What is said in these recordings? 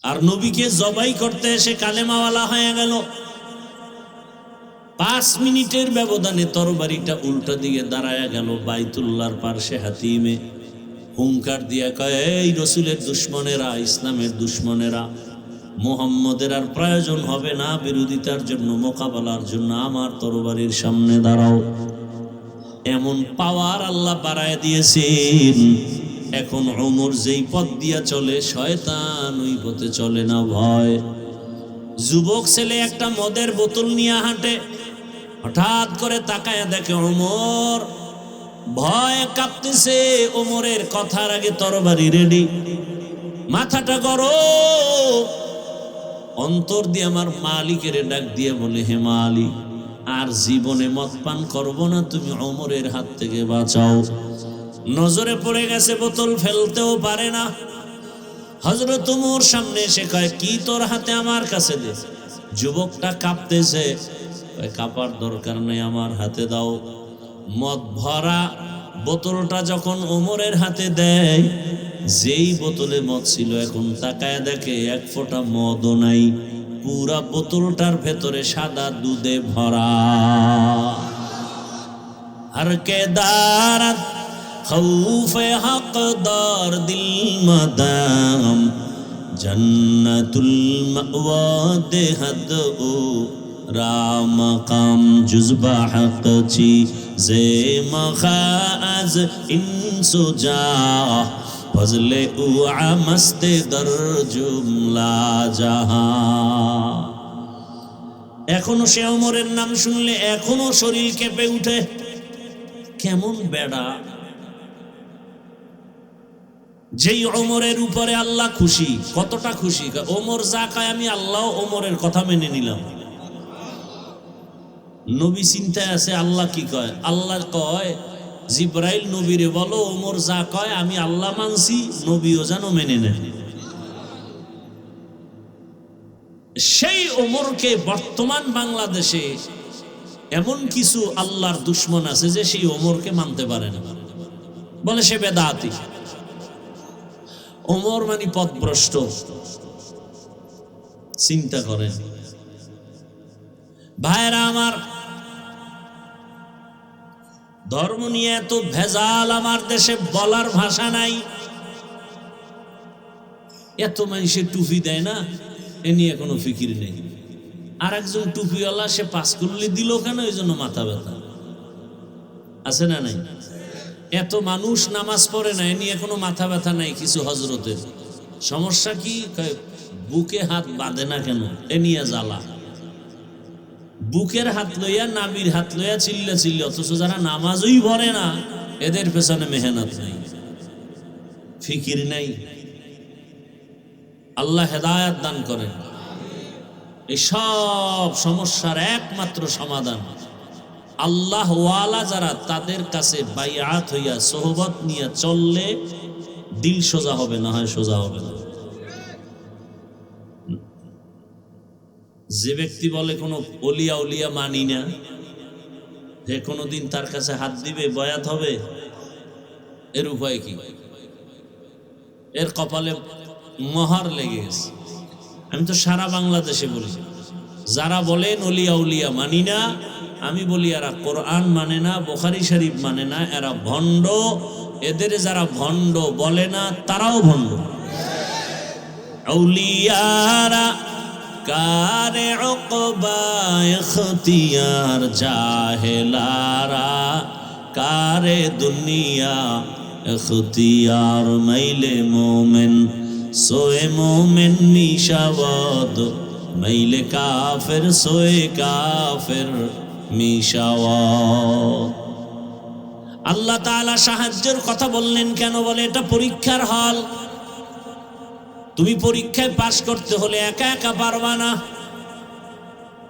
আর নবীকে জবাই করতে এসে কালেমাওয়ালা হয়ে গেল। 5 মিনিটের ব্যবধানে তরবারিটা উল্টা দিকে দাঁড়ায়া গেল বাইতুল্লাহর পার্শ্বে। হাতিমে হুঙ্কার দিয়া কয়, এই রসুলের দুশ্মনেরা, ইসলামের দুশ্মনেরা, মুহাম্মদের আর প্রয়োজন হবে না বিরোধিতার জন্য, মোকাবেলার জন্য, আমার তরবারির সামনে দাঁড়াও। এমন পাওয়ার আল্লাহ বাড়ায় দিয়েছেন। এখন ওমর যেই পথ দিয়া চলে, শয়তান ওই পথে চলে না। ভয়। যুবক ছেলে একটা মদের বোতল নিয়ে হাঁটে, হঠাৎ করে তাকায় দেখে ওমর, ভয় কাঁপতেছে। ওমরের কথার আগে তরবারি রেডি, মাথাটা গরম। অন্তর দিয়ে আমার মালিকের ডাক দিয়ে বলে, হে মালিক, আর জীবনে মদ পান করবো না, তুমি ওমরের হাত থেকে বাঁচাও। নজরে পড়ে গেছে, বোতল ফেলতেও পারে না। হযরত ওমর সামনে এসে কয়, কি তোর হাতে, আমার কাছে দে। যুবকটা কাঁপতেছে, কাঁপার দরকার নেই, আমার হাতে দাও। মদ ভরা বোতলটা যখন ওমরের হাতে দেয়, যেই বোতলে মদ ছিল, এখন তাকায় দেখে এক ফোঁটা মদও নাই, পুরা বোতলটার ভেতরে সাদা দুধে ভরা। हर के दारत खौफ हकदार दिल मदाम जन्नतुल मअवा देहद ओ रामकाम जुज़बा हक ची जे मखाज इंसुजा फजले उ मस्ते दर जुमला जहां। এখনো সে ওমরের নাম শুনলে এখনো শরীর কেঁপে উঠে। কেমন বেড়া, যেই ওমরের উপরে আল্লাহ খুশি। কতটা খুশি, ওমর যা কয় আমি আল্লাহ ওমরের কথা মেনে নিলাম। নবী চিন্তায় আছে, আল্লাহ কি কয়। আল্লাহ কয়, জিব্রাইল নবীরে বলো, ওমর যা কয় আমি আল্লাহ মানছি, নবীও যেন মেনে নেন। সেই ওমরকে বর্তমান বাংলাদেশে এমন কিছু আল্লাহর দুশ্মন আছে যে সেই ওমরকে মানতে পারে না, বলে সে বেদাতি। ওমর মানে পথভ্রষ্ট। চিন্তা করেন ভাইরা আমার, ধর্ম নিয়ে এত ভেজাল আমার দেশে, বলার ভাষা নাই। এত মানুষের টুপি দেয় না, এ নিয়ে কোনো ফিকির নেই। আর একজন টুপিওয়ালা, সে পাঁচকুল্লি দিল কেন, এই জন্য মাথা ব্যথা। আছে না নাই? এত মানুষ নামাজ পড়ে না, এ নিয়ে কোনো মাথা ব্যথা নাই। কিছু হজরতের সমস্যা কি, বুকে হাত বাঁধে না কেন, এ নিয়ে জ্বালা। বুকের হাত লইয়া, নাবির হাত লইয়া চিল্লা চিল্লা, অথচ যারা নামাজই পড়ে না, এদের পেছনে মেহনত নাই, ফিকির নাই। আল্লাহ হেদায়েত দান করেন। এই সব সমস্যার একমাত্র সমাধান আল্লাহ ওয়ালা যারা, তাদের কাছে বাইআত হইয়া সোহবত নিয়ে চললে দিল সোজা হবে, না হয় সোজা হবে না। যে ব্যক্তি বলে কোনো অলিয়া উলিয়া মানি না, যে কোনোদিন তার কাছে হাত দিবে, বয়াত হবে, এর উপায় কি? এর কপালে মহর লেগে গেছে। আমি তো সারা বাংলাদেশে বলি, যারা বলেন অলিয়া উলিয়া মানি না, আমি বলি এরা কোরআন মানে না, বুখারী শরীফ মানে না, এরা ভণ্ড। এদের যারা ভণ্ড বলে না, তারাও ভণ্ড। আউলিয়ারা কারে উকবা ইখতিয়ার, জাহেলারা কারে দুনিয়া ইখতিয়ার। মাইলে মোমেন সোয়ে মোমেন মিশাওয়াদ, মাইলে কাফের সোয়ে কাফের মিশাওয়াদ। আল্লাহ তাআলা সাহায্যের কথা বললেন কেন? বলে এটা পরীক্ষার হল। তুমি পরীক্ষায় পাশ করতে হলে একা একা পারবা না,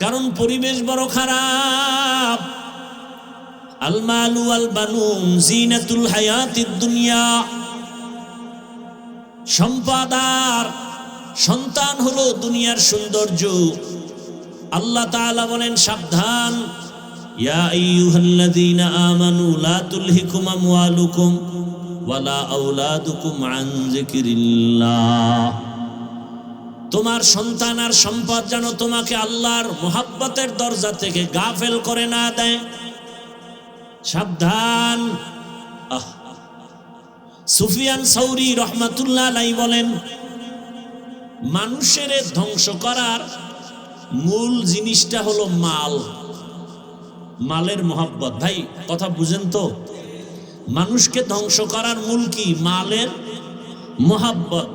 কারণ পরিবেশ বড় খারাপ। আল মালু ওয়াল বানুন জিনাতুল হায়াতিদ দুনিয়া। সম্পদ আর সন্তান হলো দুনিয়ার সৌন্দর্য। আল্লাহ তাআলা বলেন সাবধান, ইয়া আইয়ুহাল্লাযীনা আমানু লা তুলহিকুম আমওয়ালুকুম ওয়ালা আওলাদুকুম আন যিকরিল্লাহ। তোমার সন্তান আর সম্পদ যেন তোমাকে আল্লাহর মুহাব্বতের দরজা থেকে গাফেল করে না দেয়। সাবধান। সুফিয়ান সাউরি রহমাতুল্লাহ আলাইহি বলেন, মানুষের ধ্বংস করার মূল জিনিসটা হলো মাল, মালের মোহাব্বত। ভাই কথা বুঝেন তো, মানুষকে ধ্বংস করার মূল কি? মালের মোহাব্বত।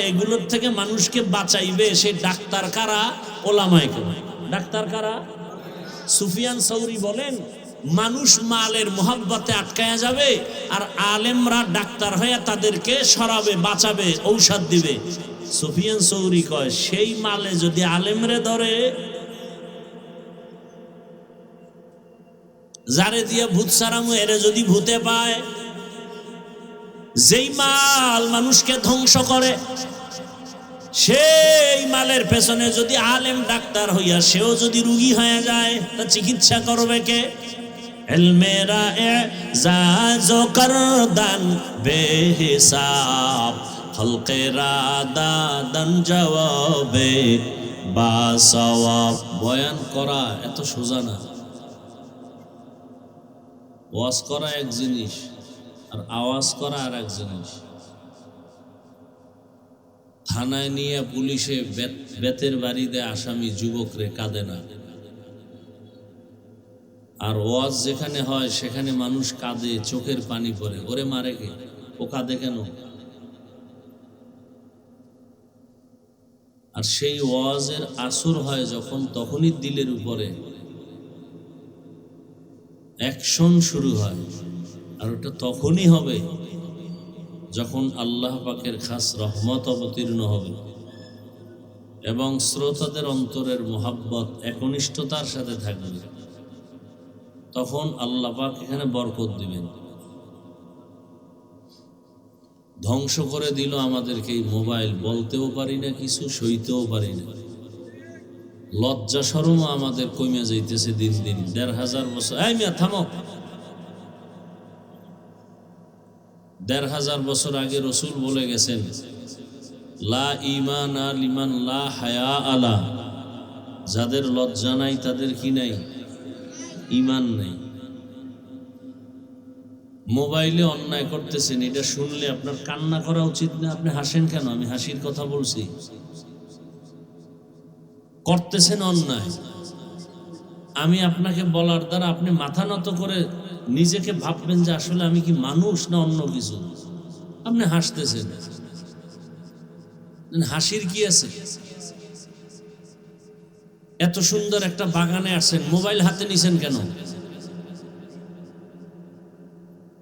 এগুলোর থেকে মানুষকে বাঁচাইবে সে ডাক্তার কারা? ওলামায়ে কেরাম। ডাক্তার কারা? সুফিয়ান সাউরি বলেন, মানুষ মালের মোহাব্বতে আটকায়া যাবে, আর আলেমরা ডাক্তার হয়ে তাদেরকে সরাবে, বাঁচাবে, ঔষধ দিবে। সুফিয়ান সাউরি কয়, সেই মালে যদি আলেমরে ধরে, যারে দিয়ে ভূত সারামু এরে যদি ভূতে পায়, যেই মাল মানুষকে ধ্বংস করে, সেই মালের পেছনে যদি আলেম ডাক্তার হইয়া সেও যদি রুগী হয়ে যায়, তা চিকিৎসা করবে কে? এলমেরা এজাজো করদান বেহিসাব, খলকেরা দাদান জবাবে বাসওয়াব। বয়ান করা এত সোজা না। ওয়াজ করা এক জিনিস, আর আওয়াজ করা আর এক জিনিস। থানায় নিয়ে পুলিশে বেতের বাড়িতে আসামি যুবকরে কাঁদে না, আর ওয়াজ যেখানে হয় সেখানে মানুষ কাঁদে, চোখের পানি পড়ে। ওরে মারে কে? ও কাঁদে কেন? আর সেই ওয়াজের আসর হয় যখন, তখনই দিলের উপরে অ্যাকশন শুরু হয়। আর ওটা তখনই হবে যখন আল্লাহ পাকের খাস রহমত অবতীর্ণ হবে এবং শ্রোতাদের অন্তরের মোহাব্বত একনিষ্ঠতার সাথে থাকবে। তখন আল্লাহ পাক এখানে বরকত দিবেন। ধ্বংস করে দিল আমাদেরকে এই মোবাইল। বলতেও পারি না কিছু, সইতেও পারি না। লজ্জা শরমও আমাদের কমে যাইতেছে দিন দিন। ১,৫০০ বছর, এই মিয়া থামো, ১,৫০০ বছর আগে রসুল বলে গেছেন, লা ঈমানা লিমান লা হায়া আলা, যাদের লজ্জা নাই তাদের কি নাই? ঈমান নাই। মোবাইলে অন্যায় করতেছেন, এটা শুনলে আপনার কান্না করা উচিত না? আপনি হাসেন কেন? আমি হাসির কথা বলছি। করতেছেন অন্যায়, আমি আপনাকে বলার দ্বারা আপনি মাথা নত করে নিজেকে ভাববেন যে আসলে আমি কি মানুষ না অন্য কিছু। আপনি হাসতেছেন, হাসির কি আছে? এত সুন্দর একটা বাগানে আসেন, মোবাইল হাতে নিছেন কেন?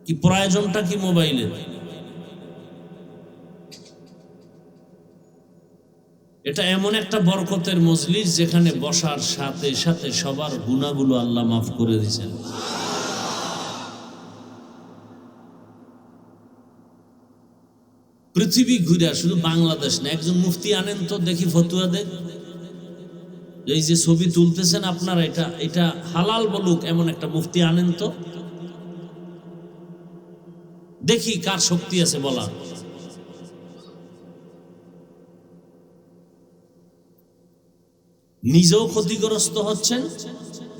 কি প্রয়োজনটা কি মোবাইলের? এটা এমন একটা বরকতের মজলিস যেখানে বসার সাথে সাথে সবার গুনাহগুলো আল্লাহ মাফ করে দিয়েছেন। পৃথিবী ঘুরে, শুধু বাংলাদেশ না। একজন মুফতি আনেন তো দেখি, ফতুয়া দেন। এই যে ছবি তুলতেছেন আপনারা, এটা হালাল বলুক এমন একটা মুফতি আনেন তো দেখি কার শক্তি আছে বলা। নিজেও ক্ষতিগ্রস্ত হচ্ছেন,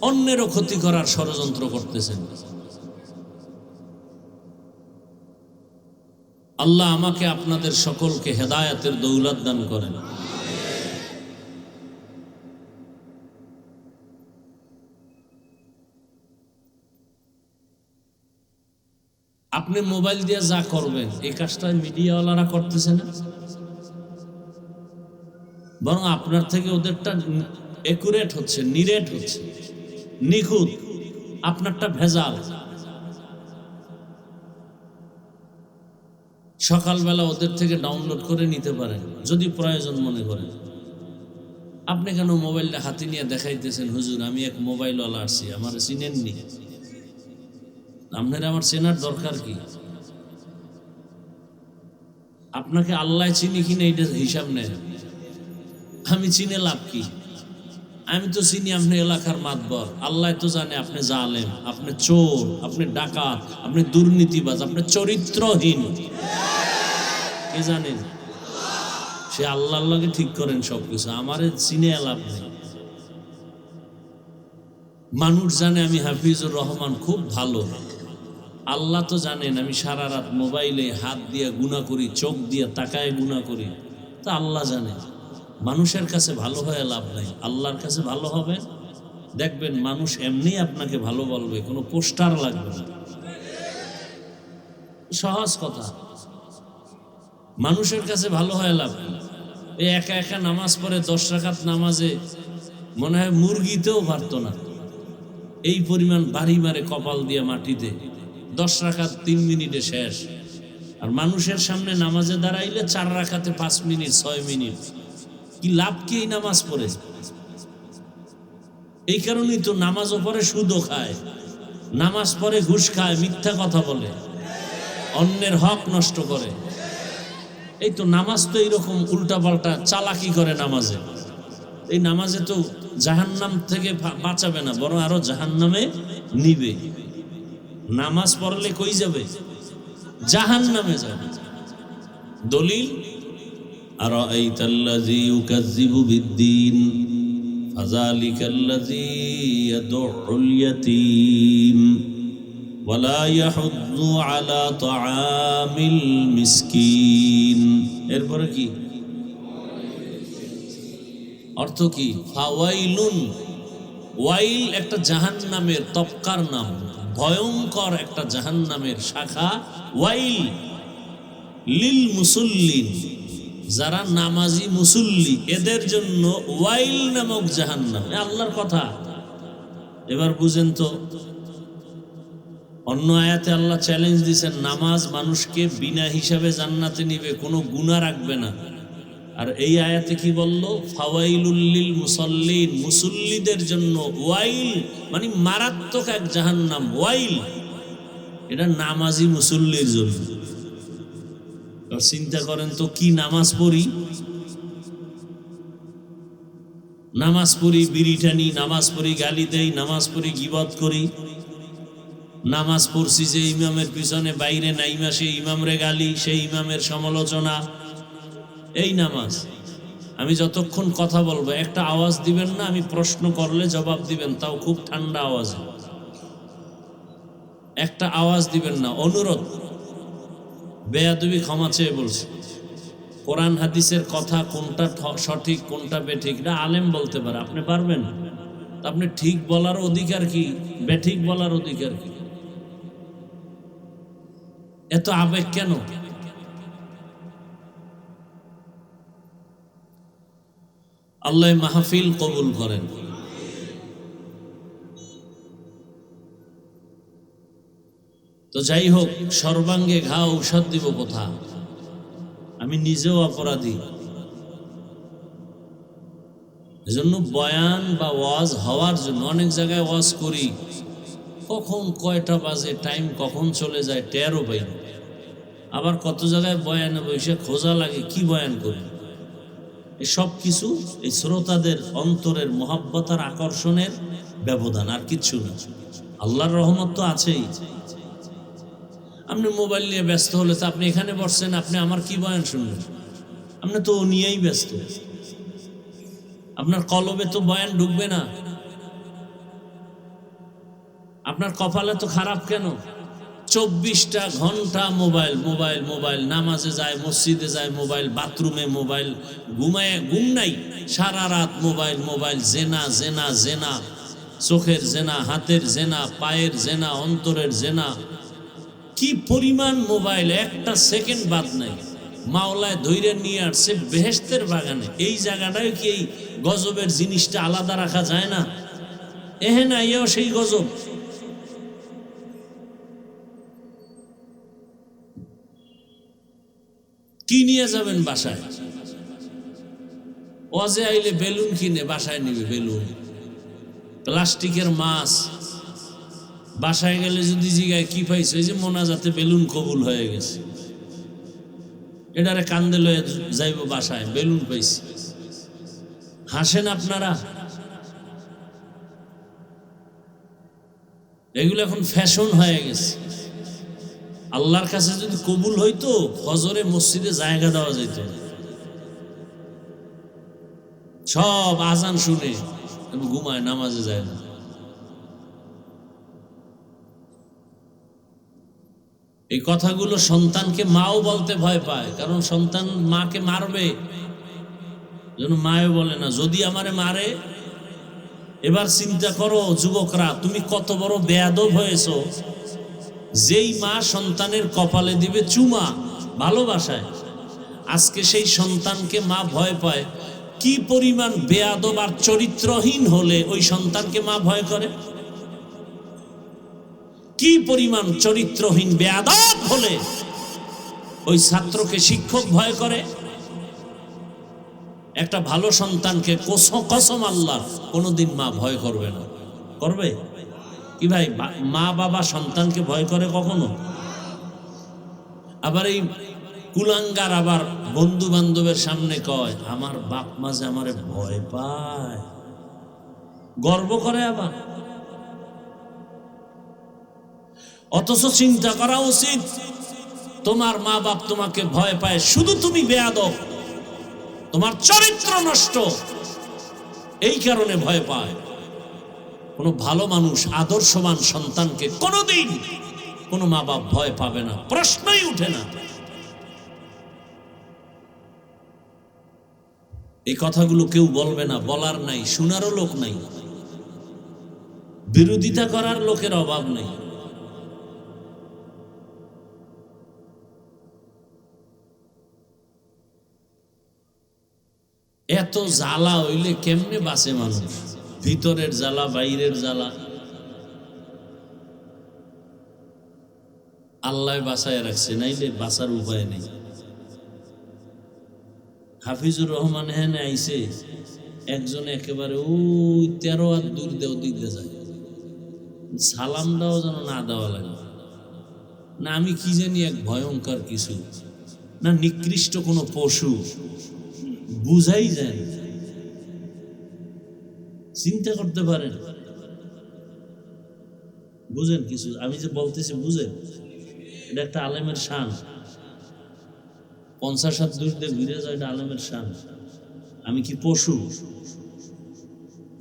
অন্যেরও ক্ষতি করার ষড়যন্ত্র করতেছেন। আল্লাহ আমাকে আপনাদের সকলকে হেদায়েতের দৌলত দান করেন। আপনি মোবাইল দিয়ে যা করবেন, এই কাজটা মিডিয়াওয়ালারা করতেছে না, বরং আপনার থেকে ওদেরটা একুরেট হচ্ছে, নিরেট হচ্ছে, নিখুঁত। আপনারটা ভেজাল। সকালবেলা ওদের থেকে ডাউনলোড করে নিতে পারেন যদি প্রয়োজন মনে করেন। আপনি কেন মোবাইলটা হাতে নিয়ে দেখাইতেছেন, হুজুর আমি এক মোবাইলওয়ালা আসছি, আমার চিনেননি? আপনার আমার চেনার দরকার কি? আপনাকে আল্লাহ চিনি কিনা এটা হিসাব নেন। আমি চিনে লাভ কি? আমি তো চিনি আপনি এলাকার মাতবর। আল্লাহ তো জানে আপনি জালেম, আপনি চোর, আপনি ডাকাত, আপনি দুর্নীতিবাজ, আপনি চরিত্রহীন। কে জানেন? সে আল্লাহর লগে ঠিক করেন সবকিছু, আমারে চিনে লাভ নেই। মানুষ জানে আমি হাফিজুর রহমান খুব ভালো, আল্লাহ তো জানেন আমি সারা রাত মোবাইলে হাত দিয়ে গুনাহ করি, চোখ দিয়ে তাকায় গুনাহ করি। তা আল্লাহ জানে। মানুষের কাছে ভালো হয়ে লাভ নাই, আল্লাহর কাছে ভালো হবে। দেখবেন মানুষ এমনি আপনাকে ভালো বলবে, কোনো পোস্টার লাগবে না। সহজ কথা, মানুষের কাছে ভালো হয়ে লাভ নেই। এই একা একা নামাজ পড়ে 10 রাকাত নামাজে মনে হয় মুরগিতেও পারতো না, এই পরিমাণ বাড়ি মারে কপাল দিয়ে মাটিতে। 10 রাকাত 3 মিনিটে শেষ। আর মানুষের সামনে নামাজে দাঁড়াইলে 4 রাকাতে 5 মিনিট 6 মিনিট। কি লাভ কি এই নামাজ পড়ে? এই কারণেই তো নামাজও পড়ে সুদও খায়, নামাজ পড়ে ঘুষ খায়, মিথ্যা কথা বলে, অন্যের হক নষ্ট করে। এই তো নামাজ তো এইরকম উল্টাপাল্টা চালাকি করে নামাজে। এই নামাজে তো জাহান্নাম থেকে বাঁচাবে না, বরং আরো জাহান্নামে নিবে। নামাজ পড়লে কই যাবে? জাহান্নামে যাবে। দলিল আরাআইতাল্লাযী ইউকাযযিবু বিদ্দীন ফাযালিকাল্লাযী ইয়াদউল ইয়াতীম ওয়ালা ইয়াহুদ্দু আলা তাআমিল মিসকিন। এরপরে কি অর্থ? কি ফাওয়াইলুন, ওয়াইল একটা জাহান্নামের তবকার নাম, ভয়ঙ্কর একটা জাহান্নামের শাখা ওয়াইল। লিল মুসল্লিন, যারা নামাজি মুসল্লি এদের জন্য ওয়াইল নামক জাহান্নাম। আল্লাহর কথা। এবার বুঝেন তো, অন্য আয়াতে আল্লাহ চ্যালেঞ্জ দিয়েছেন, নামাজ মানুষকে বিনা হিসাবে জান্নাতে নিবে, কোনো গুনাহ রাখবে না। আর এই আয়াতে কি বলল? ফাওয়াইলুল লিল মুসাল্লিন, মুসল্লিদের জন্য ওয়াইল, মানে মারাত্মক এক জাহান্নাম। ওয়াইল এটা নামাজি মুসল্লির জন্য। চিন্তা করেন তো, কি নামাজ পড়ি, নামাজ পড়ি বিড়ি টানি, নামাজ পড়ি গালি দেই, নামাজ পড়ি গীবত করি, নামাজ পড়ছি যে ইমামের পিছনে বাইরে নাইমা সেই ইমামরে গালি, সেই ইমামের সমালোচনা। এই নামাজ। আমি যতক্ষণ কথা বলবো একটা আওয়াজ দিবেন না, আমি প্রশ্ন করলে জবাব দিবেন, তাও খুব ঠান্ডা আওয়াজে। একটা আওয়াজ দিবেন না, অনুরোধ। বেয়াদবি ক্ষমা চেয়ে বলছি। কোরআন হাদিসের কথা কোনটা সঠিক কোনটা বেঠিক এটা আলেম বলতে পারে, আপনি পারবেন? আপনি ঠিক বলার অধিকার কি, বেঠিক বলার অধিকার কি? এত আবেগ কেন? আল্লাহ মাহফিল কবুল করেন। তো যাই হোক, সর্বাঙ্গে ঘা ঔষধ দিব কোথা? আমি নিজেও অপরাধী। এজন্য বয়ান বা ওয়াজ হওয়ার জন্য অনেক জায়গায় ওয়াজ করি, কখন কয়টা বাজে, টাইম কখন চলে যায় টেরও পাই না। আবার কত জায়গায় বয়ানে বসে খোঁজা লাগে কি বয়ান করি। সব কিছু এই শ্রোতাদের অন্তরের মহাব্বত আর আকর্ষণের ব্যবধান, আর কিচ্ছু না। আল্লাহর রহমত তো আছেই। আপনি মোবাইল নিয়ে ব্যস্ত হলে তো আপনি এখানে বসছেন, আপনি আমার কি বয়ান শুনবেন? আপনি তো ও নিয়েই ব্যস্ত। আপনার কলবে তো বয়ান ঢুকবে না। আপনার কপালে তো খারাপ কেন? 24টা ঘন্টা মোবাইল মোবাইল মোবাইল, নামাজে যায়, মসজিদে যায় মোবাইল, বাথরুমে মোবাইল, ঘুমায় ঘুম নাই, সারা রাত মোবাইল মোবাইল, জেনা জেনা জেনা, চোখের জেনা, হাতের জেনা, পায়ের জেনা, অন্তরের জেনা। কি পরিমাণ মোবাইল, একটা সেকেন্ড বাদ নাই। মাওলায় ধৈর্য নিয়ে আসছে বেহেশতের বাগানে। এই জায়গাটায় কি এই গজবের জিনিসটা আলাদা রাখা যায় না? এহে না, এও সেই গজব। কি নিয়ে যাবেন বাসায়? ওয়াজে আইলে বেলুন কিনে বাসায় নিবে, বেলুন, প্লাস্টিকের মাছ। বাসায় গেলে যদি জিগায় কি পাইছে, ওই যে মোনাজাতে বেলুন কবুল হয়ে গেছে, এটারে কান্দে লয়ে যাইব বাসায়, বেলুন পাইছি। হাসেন আপনারা? এগুলো এখন ফ্যাশন হয়ে গেছে। আল্লাহর কাছে যদি কবুল হইতো, ফজরে মসজিদে জায়গা দেওয়া যেত। সব আজান শুনে ঘুমায়, নামাজে যায় না। এই কথাগুলো সন্তানকে মাও বলতে ভয় পায়, কারণ সন্তান মাকে মারবে, যেন মাও বলে না যদি আমারে মারে। এবার চিন্তা করো যুবকরা, তুমি কত বড় বেয়াদব হয়েছো, যেই মা সন্তানের কপালে দিবে চুমা ভালোবাসায়, আজকে সেই সন্তানকে মা ভয় পায়। কি পরিমাণ বেয়াদব আর চরিত্রহীন হলে ওই সন্তানকে মা ভয় করে? কি পরিমাণ চরিত্রহীন বেয়াদব হলে ওই ছাত্রকে শিক্ষক ভয় করে? একটা ভালো সন্তানকে কসম আল্লাহ কোনোদিন মা ভয় করবে না। করবে কি ভাই? মা বাবা সন্তানকে ভয় করে কখনো? আবার এই কুলাঙ্গার আবার বন্ধু বান্ধবের সামনে কয় আমার বাপ মা যে আমারে ভয় পায়, গর্ব করে আবার। অথচ চিন্তা করা উচিত, তোমার মা বাপ তোমাকে ভয় পায় শুধু তুমি বেয়াদব, তোমার চরিত্র নষ্ট, এই কারণে ভয় পায়। কোন ভালো মানুষ আদর্শবান সন্তানকে কোনোদিন কোনো মা বাপ ভয় পাবে না, প্রশ্নই উঠে না। এই কথাগুলো কেউ বলবে না, বলার নাই, শোনারও লোক নাই, বিরোধিতা করার লোকের অভাব নেই। এত জ্বালা হইলে কেমনে বাঁচে মানুষ? ভিতরের জ্বালা, বাইরের জ্বালা, আল্লাহ বাঁচায় রাখছে, নাইলে বাঁচার উপায় নেই। হাফিজুর রহমান হেনে আইছে, একজন একেবারে ওই 13 হাত দূর দেও দিতে যায়, সালামটাও যেন না দেওয়া লাগে না। আমি কি জানি এক ভয়ঙ্কর কিছু না, নিকৃষ্ট কোনো পশু, বুঝাই যায় না। চিন্তা করতে পারেন, বুঝেন কিছু আমি যে বলতেছি, বুঝেন? এটা একটা আলেমের শান। 50 হাত দূর দিয়ে ঘুরে যায়, এটা আলেমের শান। আমি কি পশু?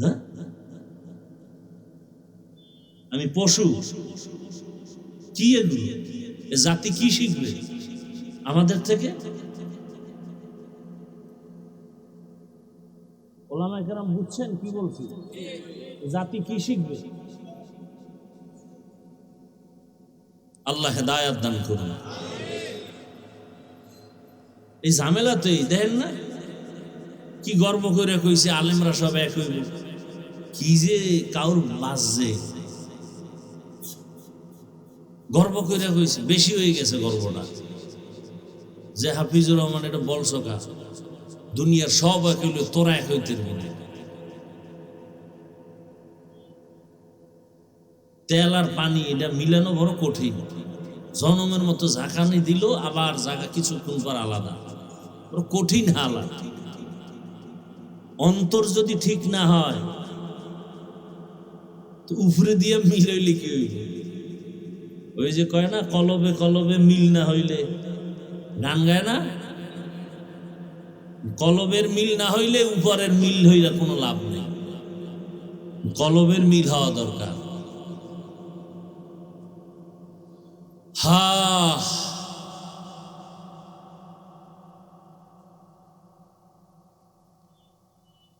হ্যাঁ, আমি পশু? কি এগুলো? এ জাতি কি শিখবে আমাদের থেকে? ওলামায়ে কেরাম বুঝছেন কি বলছি? জাতি কি শিখবে? আল্লাহ হেদায়েত দান করুন। এই ঝামেলাতেই দেখেন না কি গর্ব করে কইছে আলেমরা সব এক হইব, কি যে কাউর বাজছে, গর্ব করে কইছে। বেশি হয়ে গেছে গর্বটা, যে হাফিজুর রহমান এটা বলছো কা, দুনিয়ার সব এক হইলে তোরা এক হইতে পারবি। তেল আর পানি এটা মিলানো বড় কঠিন। জনমের মতো ঝাঁকানি দিল, আবার জায়গা কিছুক্ষণ পর আলাদা, বড় কঠিন হালাত। অন্তর যদি ঠিক না হয় তো উপরে দিয়ে মিলাইলে কি হইল? ওই যে কয় না, কলবে কলবে মিল না হইলে, গান গায় না, কলবের মিল না হইলে উপরের মিল হইলে কোনো লাভ নেই। কলবের মিল হওয়া দরকার।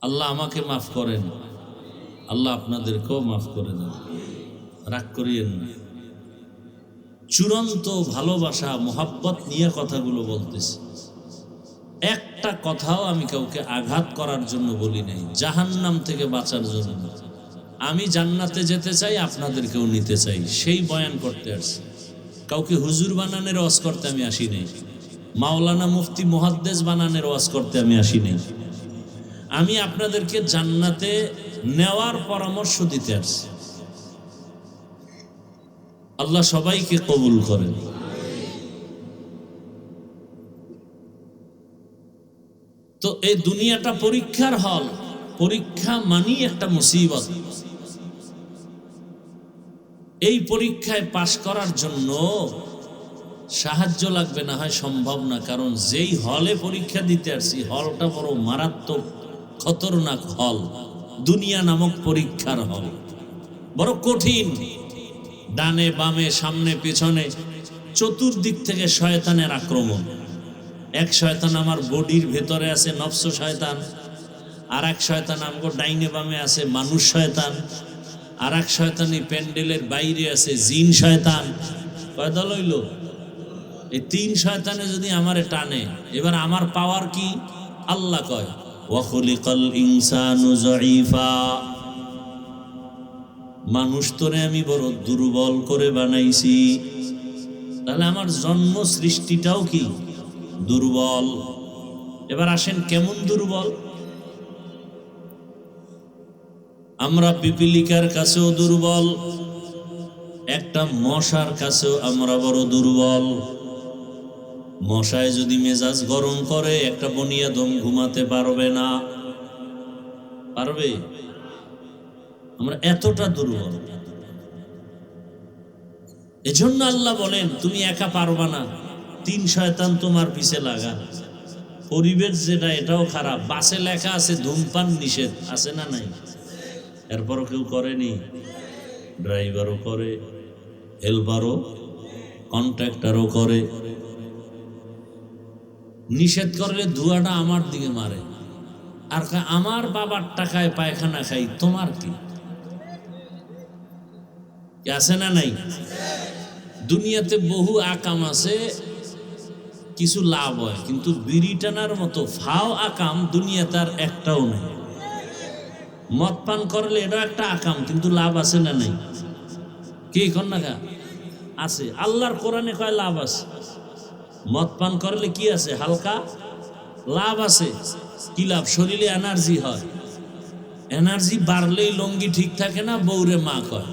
আল্লাহ আমাকে মাফ করেন, আল্লাহ আপনাদেরকেও মাফ করে দেন, রাগ করিয়েন না। চূড়ান্ত ভালোবাসা মোহাব্বত নিয়ে কথাগুলো বলতেছি। একটা কথাও আমি কাউকে আঘাত করার জন্য বলি নাই, জাহান্নাম থেকে বাঁচার জন্য। আমি জান্নাতে যেতে চাই, আপনাদেরকেও নিতে চাই, সেই বয়ান করতে আসছি। কাউকে হুজুর বানানের ওয়াজ করতে আমি আসি নাই, মাওলানা মুফতি মুহাদ্দিস বানানের ওয়াজ করতে আমি আসি নাই। আমি আপনাদেরকে জান্নাতে নেওয়ার পরামর্শ দিতে আসছি। আল্লাহ সবাইকে কবুল করেন। তো এই দুনিয়াটা পরীক্ষার হল, পরীক্ষা মানি একটা মুসিবত। এই পরীক্ষায় পাশ করার জন্য সাহায্য লাগবে, না হয় সম্ভব না। কারণ যেই হলে পরীক্ষা দিতে আসছি, হলটা বড় মারাত্মক খতরনাক হল, দুনিয়া নামক পরীক্ষার হল, বড় কঠিন। ডানে বামে সামনে পেছনে চতুর্দিক থেকে শয়তানের আক্রমণ। এক শয়তান আমার বডির ভেতরে আছে, নফস শয়তান। আর এক শয়তান আমগো ডাইনে বামে আছে, মানুষ শয়তান। আর এক শয়তান এই প্যান্ডেলের বাইরে আছে, জিন শয়তান। কয় দল হইল? এই তিন শয়তানে যদি আমারে টানে, এবার আমার পাওয়ার কি? আল্লাহ কয় ওয়া খুলিকাল ইনসানু যায়ীফা, মানুষ তোরে আমি বড় দুর্বল করে বানাইছি। তাহলে আমার জন্ম সৃষ্টিটাও কি দুর্বল। এবার আসেন কেমন দুর্বল? আমরা পিপিলিকার কাছেও দুর্বল, একটা মশার কাছেও আমরা বড় দুর্বল। মশায় যদি মেজাজ গরম করে, একটা বনিয়াদম ঘুমাতে পারবে না। পারবে? আমরা এতটা দুর্বল। এজন্য আল্লাহ বলেন তুমি একা পারবা না, তিন শয়তান তোমার পিছে লাগা। পরিবেশ যেটা এটাও খারাপ। বাসে লেখা আছে ধূমপান নিষেধ, আছে না নাই? এরপরও কেউ করেনি। ড্রাইভারও করে, হেল্পারও, কন্ট্রাক্টরও করে। নিষেধ করলে ধোঁয়াটা আমার দিকে মারে, আর আমার বাবার টাকায় পায়খানা খাই, তোমার কি? আছে না নাই? দুনিয়াতে বহু আকাম আছে, কিছু লাভ হয়, কিন্তু বিড়ি টানার মতো ফাও আকাম দুনিয়াতে আর একটাও নেই। মদ পান করলে এটাও একটা আকাম, কিন্তু লাভ আছে না নাই? কি কন্যা আছে? আল্লাহর কোরআনে কয় লাভ আছে। মদ পান করলে কি আছে? হালকা লাভ আছে। কি লাভ? শরীরে এনার্জি হয়। এনার্জি বাড়লেই লঙ্গি ঠিক থাকে না, বউরে মা কয়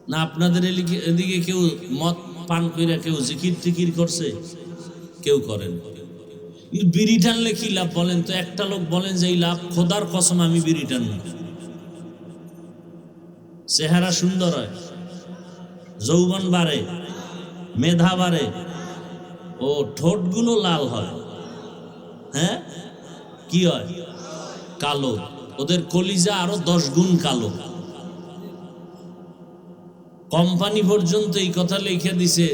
না। আপনাদের এদিকে কেউ মদ পান করে কেউ জিকির টিকির করছে? কেউ করেন। কিন্তু বিড়ি টানলে কি লাভ বলেন তো? একটা লোক বলেন যে এই লাভ, খোদার কসম আমি বিড়ি টানব। চেহারা সুন্দর হয়, যৌবন বাড়ে, মেধা বাড়ে, ও ঠোঁটগুলো লাল হয়। হ্যাঁ, কি হয়? কালো। ওদের কলিজা আরো 10 গুণ কালো। কোম্পানি পর্যন্ত এই কথা লিখে দিছে,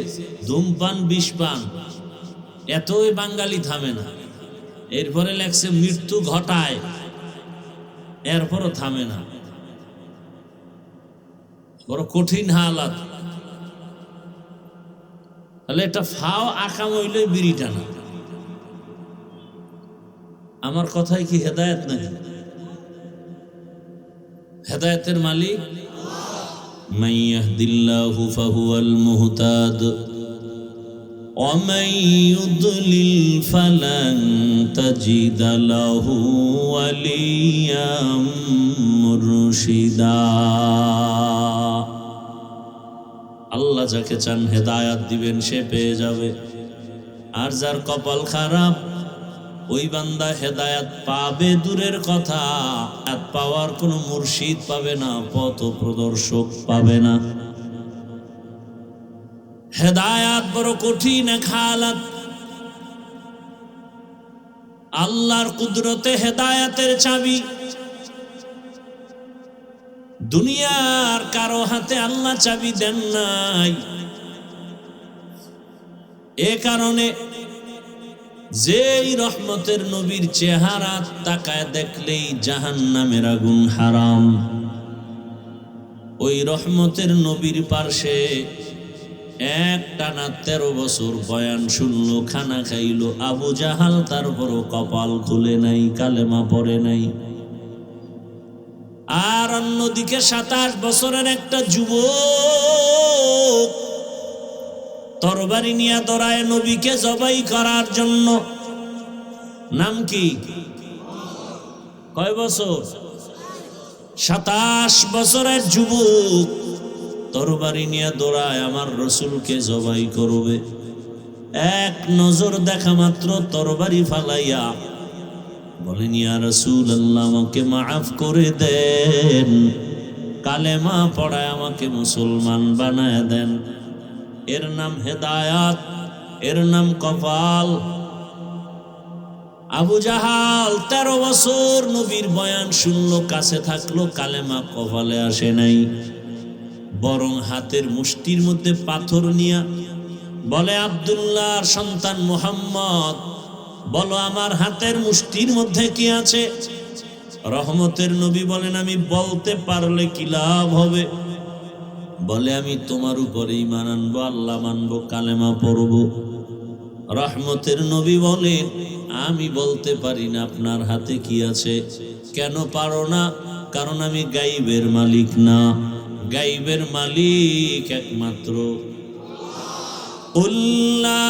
ধূমপান বিষ পান। এতই বাঙালি থামে না। এরপরে লেখছে মৃত্যু ঘটায়, এরপরও থামে না। বড় কঠিন হালাত। তাহলে এটা ফাও আকাম হইলে বিড়ি টানা। আমার কথায় কি হেদায়েত নাকি? হেদায়েতের মালিক মান ইয়াহদিল্লাহু ফাহুয়াল মুহতাদ ওয়া মান ইউদ্লিল ফালান তাজিদ লাহু ওয়ালিয়াম মুরশিদা। আল্লাহ যাকে চান হেদায়াত দিবেন, সে পেয়ে যাবে। আর যার কপাল খারাপ, ওই বান্দা হেদায়াত পাবে দূরের কথা, হেদায়াত পাওয়ার কোনো মুর্শিদ পাবে না, পথ প্রদর্শক পাবে না। হেদায়াত বড় কঠিন এক হালাত। আল্লাহর কুদরতে হেদায়াতের চাবি। দুনিয়ার কারো হাতে আল্লাহ চাবি দেন নাই। এ কারণে যেই রহমতের নবীর চেহারা তাকায় দেখলেই জাহান্নামের আগুন হারাম, ওই রহমতের নবীর পার্শ্বে একটানা 13 বছর বয়ান শুনলো, খানা খাইলো আবু জাহাল, তারপরও কপাল খুলে নাই, কালেমা পড়ে নাই। আর অন্যদিকে 27 বছরের একটা যুবক তরবারি নিয়ে দৌড়ায় নবীকে জবাই করার জন্য। নাম কি? কয় বছর? 27 বছরের যুবক তরবারি নিয়ে দৌড়ায় আমার রসুলকে জবাই করবে। এক নজর দেখা মাত্র তরবারি ফালাইয়া বলেন, ইয়া রাসূলুল্লাহ, আমাকে মাফ করে দেন, কালেমা পড়ায় আমাকে মুসলমান বানায় দেন। এর নাম হেদায়াত, এর নাম কপাল। আবু জাহাল 13 বছর নবীর বয়ান শুনলো, কাছে থাকলো, কালেমা কপালে আসে নাই, বরং হাতের মুষ্টির মধ্যে পাথর নিয়া বলে, আব্দুল্লাহর সন্তান মুহাম্মদ, বলো আমার হাতের মুষ্টির মধ্যে কি আছে? রহমতের নবী বলেন, আমি বলতে পারলে কি লাভ হবে? বলে, আমি তোমার উপরে ঈমান আনবো, আল্লাহ মানবো, কালেমা পড়বো। রহমতের নবী বলেন, আমি বলতে পারি না আপনার হাতে কি আছে। কেন পারো না? কারণ আমি গাইবের মালিক না, গাইবের মালিক একমাত্র قل لا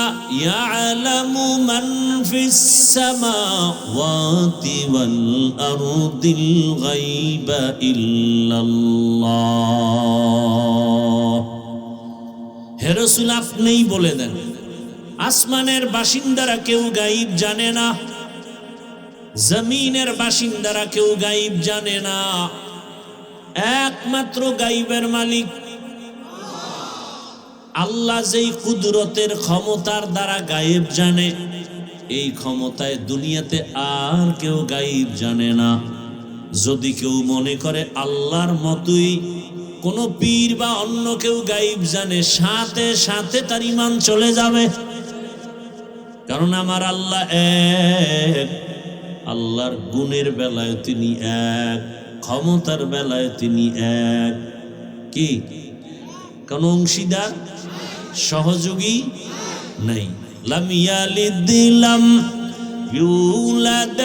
يعلم من في السماوات والأرض الغيب إلا الله। হে রাসূল, আপনিই বলে দেন, আসমানের বাসিন্দারা কেউ গায়েব জানে না, জমিনের বাসিন্দারা কেউ গায়েব জানে না, একমাত্র গায়েবের মালিক আল্লাহ। যেই কুদরতের ক্ষমতার দ্বারা গায়েব জানে, এই ক্ষমতায় দুনিয়াতে আর কেউ গায়েব জানে না। যদি কেউ মনে করে আল্লাহর মতোই কোন পীর বা অন্য কেউ গায়েব জানে, সাথে সাথে তার ঈমান চলে যাবে। কারণ আমার আল্লাহ এক, আল্লাহর গুণের বেলায় তিনি এক, ক্ষমতার বেলায় তিনি এক। কি কোন অংশীদার সহযোগী নাই। লাম ইয়ালিদ লাম ইউলাদ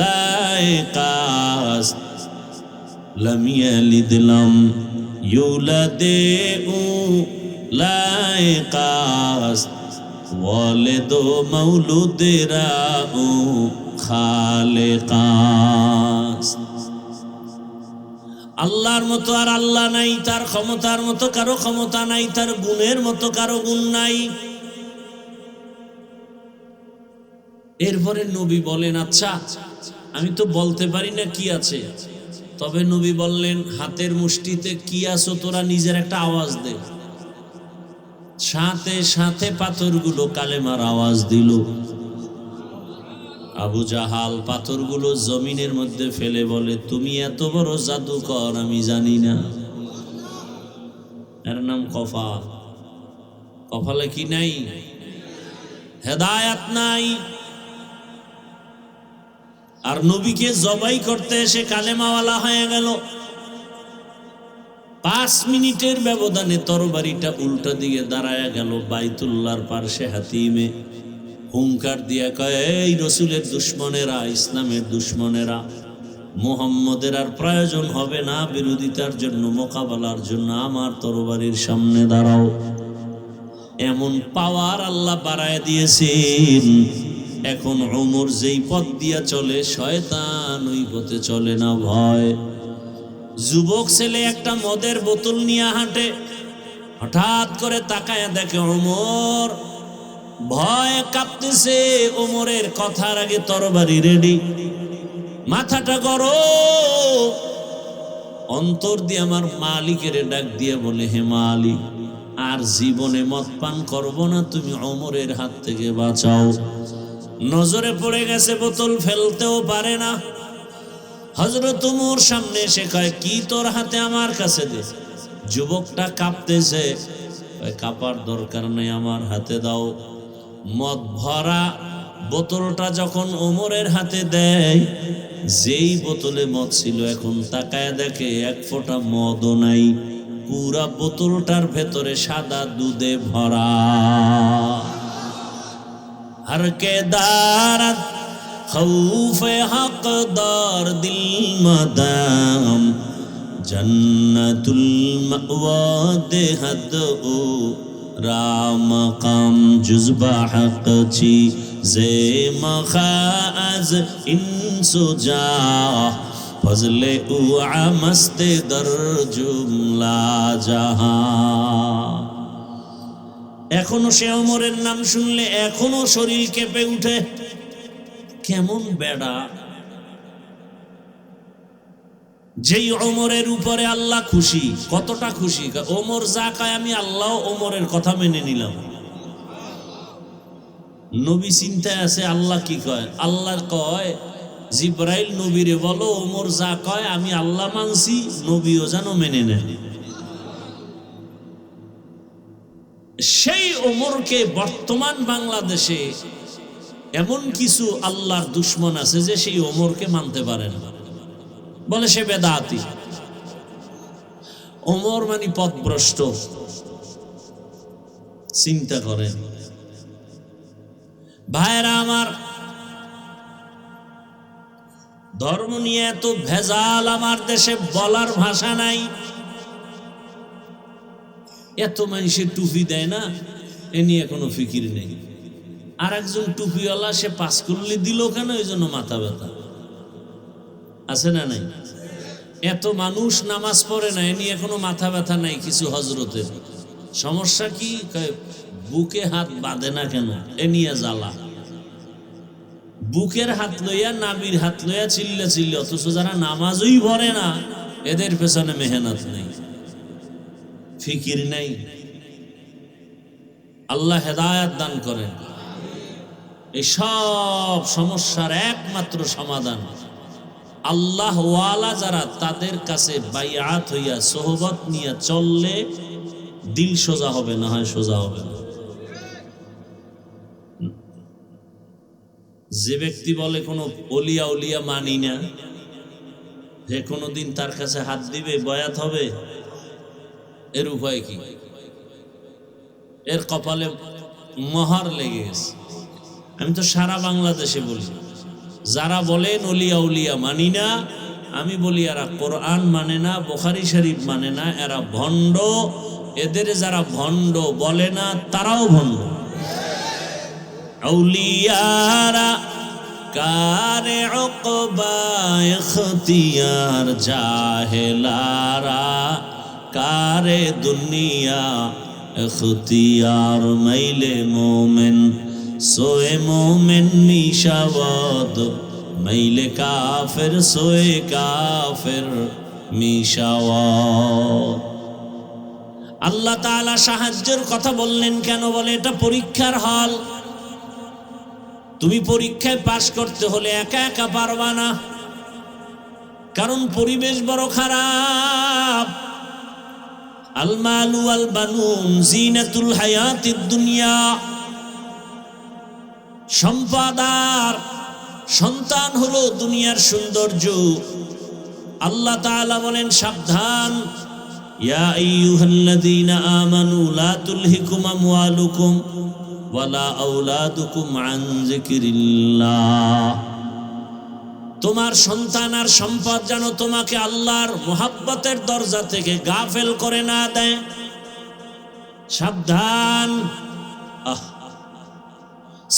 লাইকাস, লাম ইয়ালিদ লাম ইউলাদ লাইকাস, ওয়ালিদ মাউলুদেরা খালেকাস। আল্লাহর মতো আর আল্লাহ নাই, তার ক্ষমতার মতো কারো ক্ষমতা নাই, তার গুণের মতো কারো গুণ নাই। এরপরে নবী বলেন, আচ্ছা আমি তো বলতে পারি না কি আছে, তবে নবী বললেন, হাতের মুষ্টিতে কি আছো তোরা নিজের একটা আওয়াজ দে। সাথে সাথে পাথরগুলো কালেমার আওয়াজ দিল। আবু জাহাল পাথরগুলো জমিনের মধ্যে ফেলে বলে, তুমি এত বড় জাদুকর আমি জানি না। এর নাম কপাল। কপালে কি নাই? হেদায়াত নাই। আর নবীকে জবাই করতে এসে কালেমাওয়ালা হয়ে গেল। 5 মিনিটের ব্যবধানে তরবারিটা উল্টা দিকে দাঁড়ায় গেল বাইতুল্লাহর পার্শ্বে হাতিমে। হুঙ্কার দিয়া কয়, এই রসুলের দুশ্মনেরা, ইসলামের দুশ্মনেরা, মুহাম্মদের আর প্রয়োজন হবে না বিরোধিতার জন্য, মোকাবেলার জন্য, আমার তরবারির সামনে দাঁড়াও। এমন পাওয়ার আল্লাহ বাড়ায় দিয়েছেন, এখন ওমর যেই পথ দিয়া চলে, শয়তান ওই পথে চলে না। ভয়। যুবক ছেলে একটা মদের বোতল নিয়ে হাঁটে, হঠাৎ করে তাকায় দেখে ওমর, ভয় কাঁপতেছে। ওমরের কথার আগে তরবারি রেডি, মাথাটা গরম। অন্তর দিয়ে আমার মালিকের ডাক দিয়ে বলে, হে মালিক, আর জীবনে মদ পান করব না, তুমি ওমরের হাত থেকে বাঁচাও। নজরে পড়ে গেছে, বোতল ফেলতেও পারে না। হযরত ওমর সামনে এসে কয়, কি তোর হাতে, আমার কাছে দে। যুবকটা কাঁপতেছে, কাঁপার দরকার নেই, আমার হাতে দাও। মদ ভরা বোতলটা যখন ওমরের হাতে দেয়, যেই বোতলে মদ ছিল, এখন তাকায় দেখে 1 ফোঁটা মদও নাই, পুরা বোতলটার ভেতরে সাদা দুধে ভরা। हर के दारत खौफ हकदार दिल मदाम जन्नतुल मअवा देहद ओ राम काम जुज़बा हक ची जे मखाज इंसुजा फजले उ आमस्ते दर जुमला जहां। এখনো সে ওমরের নাম শুনলে এখনো শরীর কেঁপে উঠে। কেমন বেড়া, যেই ওমরের উপরে আল্লাহ খুশি। কতটা খুশি? ওমর যা কয় আমি আল্লাহ ওমরের কথা মেনে নিলাম। নবী চিন্তায় আছে আল্লাহ কি কয়। আল্লাহ কয় জিব্রাইল নবীরে বলো ওমর যা কয় আমি আল্লাহ মানছি, নবীও যেন মেনে নেন। সেই ওমরকে বর্তমান বাংলাদেশে এমন কিছু আল্লাহর দুশ্মন আছে যে সেই ওমরকে মানতে পারে না, বলে সে বেদাতি। ওমর মানে পথভ্রষ্ট। চিন্তা করেন ভাইরা আমার, ধর্ম নিয়ে এত ভেজাল আমার দেশে বলার ভাষা নাই। এত মানুষের টুপি দেয় না, এ নিয়ে কোনো ফিকির নেই। আর একজন টুপিওয়ালা সে পাঁচকুল্লি দিল কেন, এই জন্য মাথা ব্যথা আছে না নাই? এত মানুষ নামাজ পড়ে না, এ নিয়ে কোনো মাথা ব্যথা নাই কিছু হজরতের। সমস্যা কি? বুকে হাত বাঁধে না কেন, এ নিয়ে জ্বালা। বুকের হাত লইয়া নাবির হাত লইয়া চিল্লা চিল্লা, অথচ যারা নামাজই পড়ে না এদের পেছনে মেহনত নেই, ফিকির নেই। আল্লাহ হেদায়েত দান করেন। এই সব সমস্যার একমাত্র সমাধান আল্লাহ ওয়ালা যারা, তাদের কাছে বাইআত হইয়া সোহবত নিয়ে চললে দিল সোজা হবে, না হয় সোজা হবে না। যে ব্যক্তি বলে কোনো অলিয়া উলিয়া মানি না, যে কোনোদিন তার কাছে হাত দিবে বয়াত হবে, এর উপায় কি? এর কপালে মহর লেগে গেছে। আমি তো সারা বাংলাদেশে বলি, যারা বলেন অলিয়া উলিয়া মানি না, আমি বলি এরা কোরআন মানে না, বুখারী শরীফ মানে না, এরা ভণ্ড। এদের যারা ভণ্ড বলে না তারাও ভণ্ড। আউলিয়ারা কারে উকবা ইখতিয়ার, জাহেলারা কারে দুনিয়া ইখতিয়ার। মাইলে মোমেন সোয়ে মোমেন মিশাওয়াদ, মাইলে কাফের সোয়ে কাফের মিশাওয়াদ। আল্লাহ তাআলা সাহায্যের কথা বললেন কেন? বলে এটা পরীক্ষার হল। তুমি পরীক্ষায় পাশ করতে হলে একা একা পারবা না, কারণ পরিবেশ বড় খারাপ। আল মালু আল বানুন জিনাতুল হায়াতিদ দুনিয়া। সম্পদ আর সন্তান হলো দুনিয়ার সৌন্দর্য। আল্লাহ তাআলা বলেন সাবধান, ইয়া আইয়ুহাল্লাযীনা আমানু লা তুলহিকুম আমওয়ালুকুম ওয়ালা আওলাদুকুম আন যিকরিল্লাহ। তোমার সন্তান আর সম্পদ যেন তোমাকে আল্লাহর মুহাব্বতের দরজা থেকে গাফেল করে না দেয়। সাবধান।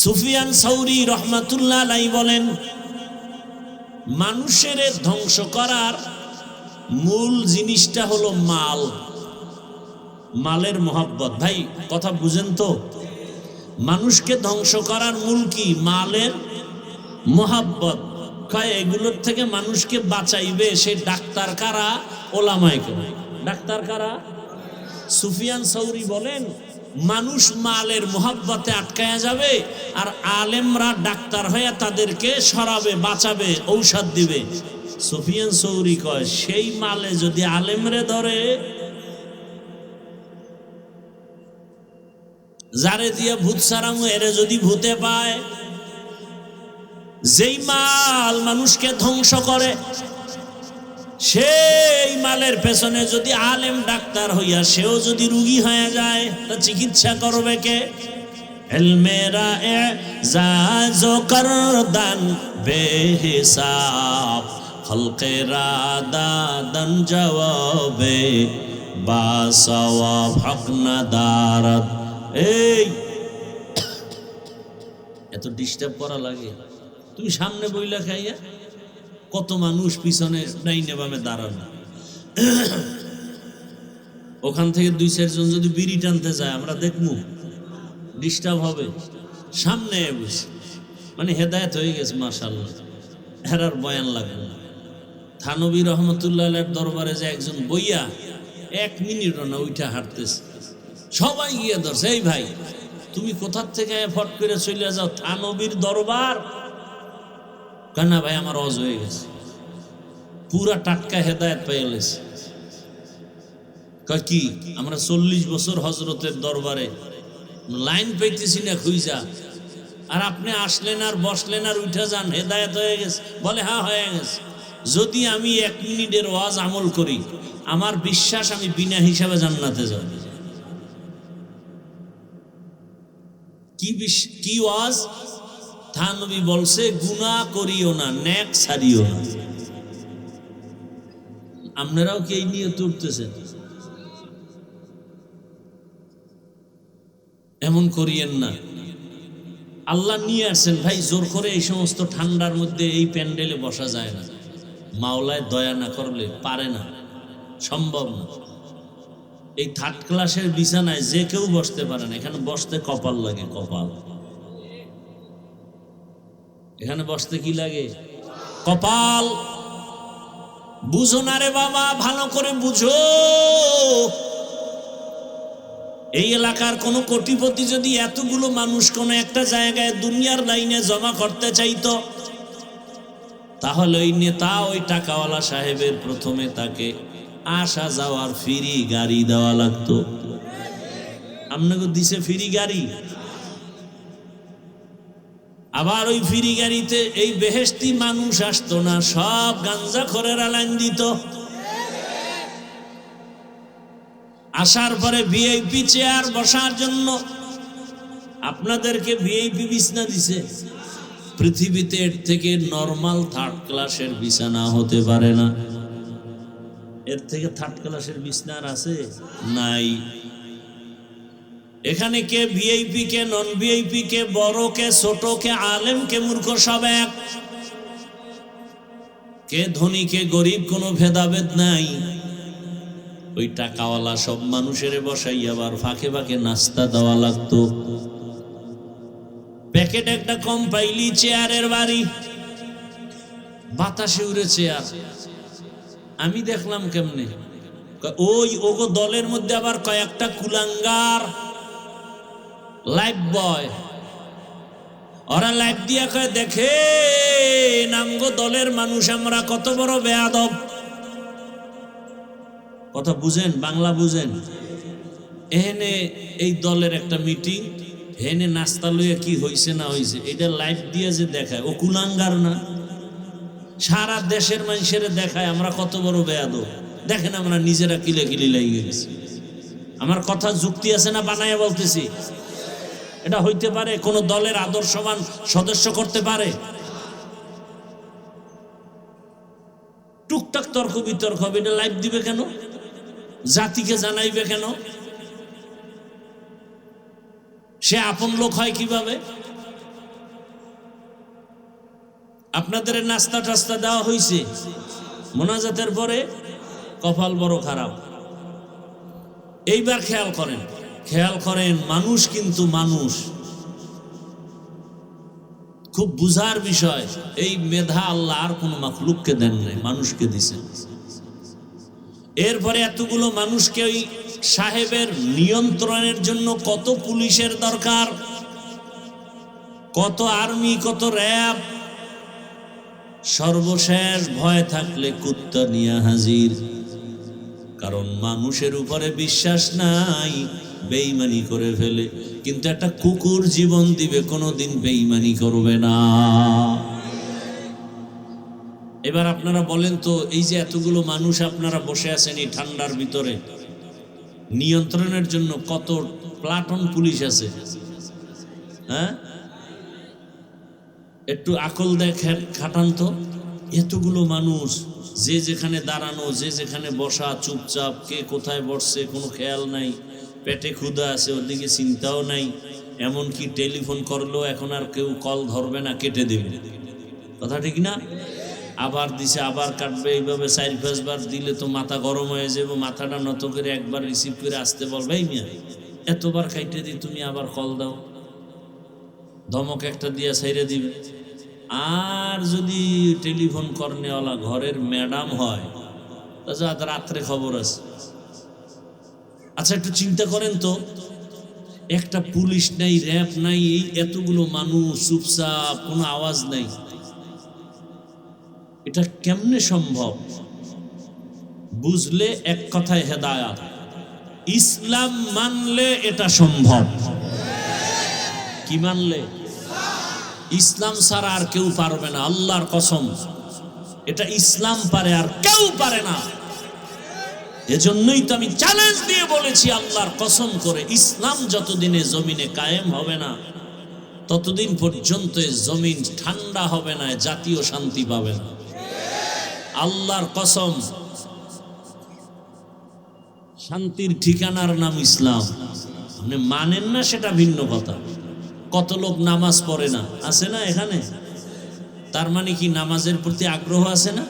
সুফিয়ান সাউরি রহমাতুল্লাহ আলাইহি বলেন, মানুষের ধ্বংস করার মূল জিনিসটা হলো মাল, মালের মোহাব্বত। ভাই কথা বুঝেন তো? মানুষকে ধ্বংস করার মূল কি? মালের মোহাব্বত। কয় এগুলোর থেকে মানুষকে বাঁচাইবে সে ডাক্তার কারা? ওলামায়ে কেরাম। ডাক্তার কারা? সুফিয়ান সাউরি বলেন মানুষ মালের মোহাব্বতে আটকায়া যাবে, আর আলেমরা ডাক্তার হয়ে তাদেরকে সরাবে, বাঁচাবে, ঔষধ দিবে। সুফিয়ান সাউরি কয় সেই মালে যদি আলেমরে ধরে, যারে দিয়ে ভূত সারামু এরে যদি ভূতে পায়, যেই মাল মানুষকে ধ্বংস করে সেই মালের পেছনে যদি আলেম ডাক্তার হইয়া সেও যদি রুগী হয়ে যায়, তা চিকিৎসা করবে কে? ইলমেরা এজাজ করদান বেহিসাব, খলকেরা দাদান জওয়াবে বাসওয়াব হক না দারদ। এই এত ডিস্টার্ব করা লাগে? তুমি সামনে বইলা খাইয়া কত মানুষ পিছনে ডাইনে বামে দাঁড়ানো, ওখান থেকে দুই চারজন যদি বিড়ি টানতে যায় আমরা দেখবো, ডিস্টার্ব হবে। সামনে বসে মানে হেদায়েত হয়ে গেছে মাশাআল্লাহ, এরার বয়ান লাগে না। থানবী রহমতুল্লাহ আলাইহির দরবারে যে একজন বইয়া 1 মিনিটও না উঠা হাঁটতেছে, সবাই গিয়ে ধরছে, এই ভাই তুমি কোথার থেকে ফট করে চলে যাও, থানবীর দরবার? কেনা ভাই আমার অজ হয়ে গেছে, পুরা টাটকা হেদায়েত পেয়ে গেছে। কি আমরা 40 বছর হজরতের দরবারে লাইন পাইতেছি না খুঁজা, আর আপনি আসলেন আর বসলেন আর উঠে যান, হেদায়েত হয়ে গেছে? বলে হ্যাঁ হয়ে গেছে। যদি আমি 1 মিনিটের ওয়াজ আমল করি, আমার বিশ্বাস আমি বিনা হিসাবে জান্নাতে যাব। কি ওয়াজ? থানবী বলছে গুনাহ করিও না, নেক ছাড়িও না। আপনারাও কি এই নিয়ে তুলতেছেন? এমন করিয়েন না। আল্লাহ নিয়ে আসছেন ভাই, জোর করে এই সমস্ত ঠান্ডার মধ্যে এই প্যান্ডেলে বসা যায় না। মাওলায় দয়া না করলে পারে না, সম্ভব না। এই 3rd ক্লাসের বিছানায় যে কেউ বসতে পারে না। এখানে বসতে কপাল লাগে, কপাল। এখানে বসতে কি লাগে? কপাল। বুঝো না রে বাবা, ভালো করে বুঝো। এই এলাকার কোন কোটিপতি যদি এতগুলো মানুষ কোন একটা জায়গায় দুনিয়ার লাইনে জমা করতে চাইতো, তাহলে ওই নেতা, ওই টাকাওয়ালা সাহেবের প্রথমে তাকে আসা যাওয়ার ফ্রি গাড়ি দেওয়া লাগতো। আপনাকে দিছে ফ্রি গাড়ি, আবার ওই ফ্রি গাড়িতে এই বেহেশতি মানুষ আসতো না, সব গাঞ্জাখোরেরা লাইন দিত। আসার পরে ভিআইপি চেয়ার বসার জন্য আপনাদেরকে ভিআইপি বিছানা দিছে। পৃথিবীতে এর থেকে নরমাল 3rd ক্লাসের বিছানা হতে পারে না। এর থেকে 3rd ক্লাসের বিছানা আছে? নাই। এখানে কে ভিআইপি, কে নন ভিআইপি, কে বড়, কে ছোট, কে আলেম, কে মূর্খ, সব এক। কে ধনী, কে গরিব, কোনো ভেদাভেদ নাই। ওই টাকাওয়ালা সব মানুষের বসাই আবার ফাঁকে ফাঁকে নাস্তা দেওয়া লাগতো। প্যাকেট একটা কম পাইলি চেয়ারের বাড়ি, বাতাসে উড়ে চেয়ার। আমি দেখলাম কেমনে, ওই ওগো দলের মধ্যে আবার কয়েকটা কুলাঙ্গার লাইফ বয়, ওরা লাইফ দিয়া কয়, দেখে নামগো দলের মানুষ আমরা কত বড় বেয়াদব। কথা বুঝেন, বাংলা বুঝেন? এখানে এই দলের একটা মিটিং, হেনে নাস্তা লইয়া কি হইছে না হইছে এটা লাইভ দিয়ে যে দেখায়, ও কুলাঙ্গার না? সারা দেশের মানুষের দেখায় আমরা কত বড় বেয়াদব। দেখেন আমরা নিজেরা কিলে কিলি লাগিয়ে গেছি। আমার কথা যুক্তি আছে না বানায় বলতেছি? এটা হইতে পারে কোন দলের আদর্শবান সদস্য করতে পারে? টুকটাক তর্ক বিতর্ক হবে, এটা লাইভ দিবে কেন? জাতিকে জানাইবে কেন? সে আপন লোক হয় কিভাবে? আপনাদের নাস্তা টাস্তা দেওয়া হয়েছে মোনাজাতের পরে, কপাল বড় খারাপ। এইবার খেয়াল করেন, খেয়াল করেন, মানুষ কিন্তু মানুষ, খুব বুঝার বিষয়। এই মেধা আল্লাহ আর কোন মাখলুককে দেন নাই, মানুষকে দিছেন। এরপরে এতগুলো মানুষকে ওই সাহেবের নিয়ন্ত্রণের জন্য কত পুলিশের দরকার, কত আর্মি, কত র্যাব। সর্বশেষ ভয় থাকলে কুত্তা নিয়ে হাজির। কারণ মানুষের উপরে বিশ্বাস নাই, বেঈমানি করে ফেলে। কিন্তু একটা কুকুর জীবন দিবে, কোনোদিন বেঈমানি করবে না। এবার আপনারা বলেন তো, এই যে এতগুলো মানুষ আপনারা বসে আছেন এই ঠান্ডার ভিতরে, নিয়ন্ত্রণের জন্য কত প্লাটুন পুলিশ আছে? হ্যাঁ, একটু আকল দেখেন, খাটান তো। এতগুলো মানুষ, যে যেখানে দাঁড়ানো, যে যেখানে বসা, চুপচাপ, কে কোথায় বসছে কোনো খেয়াল নাই। পেটে ক্ষুধা আছে, ওদিকে চিন্তাও নাই। এমনকি টেলিফোন করলেও এখন আর কেউ কল ধরবে না, কেটে দেবে। কথা ঠিক না? আবার দিছে, আবার কাটবে, এইভাবে 4-5 বার দিলে তো মাথা গরম হয়ে যাবে। মাথাটা নত করে একবার রিসিভ করে আসতে বলবে, এই মিয়া এতবার কাইটে দিই, তুমি আবার কল দাও। ধমক একটা দিয়া ছাইরে দিবে। আর যদি টেলিফোন করনেওয়ালা ঘরের ম্যাডাম হয়, তা রাত্রে খবর আছে। আচ্ছা একটু চিন্তা করেন তো, একটা পুলিশ নাই, র্যাব নাই, এই এতগুলো মানুষ চুপচাপ, কোনো আওয়াজ নাই। এটা কেমনে সম্ভব? বুঝলে এক কথায় হেদায়াত। ইসলাম মানলে এটা সম্ভব। কি মানলে? ইসলাম ছাড়া আর কেউ পারবে না, আল্লাহর কসম। এটা ইসলাম পারে, আর কেউ পারে না। এজন্যই তো আমি চ্যালেঞ্জ দিয়ে বলেছি, আল্লাহর কসম করে, ইসলাম যতদিনে জমিনে কায়েম হবে না ততদিন পর্যন্ত জমিন ঠান্ডা হবে না, জাতীয় শান্তি পাবে না। আল্লাহর কসম। শান্তির ঠিকানার নাম ইসলাম। আপনি মানেন না সেটা ভিন্ন কথা। কত লোক নামাজ পড়ে না, আছে না এখানে? তার মানে কি নামাজের প্রতি আগ্রহ আছে না?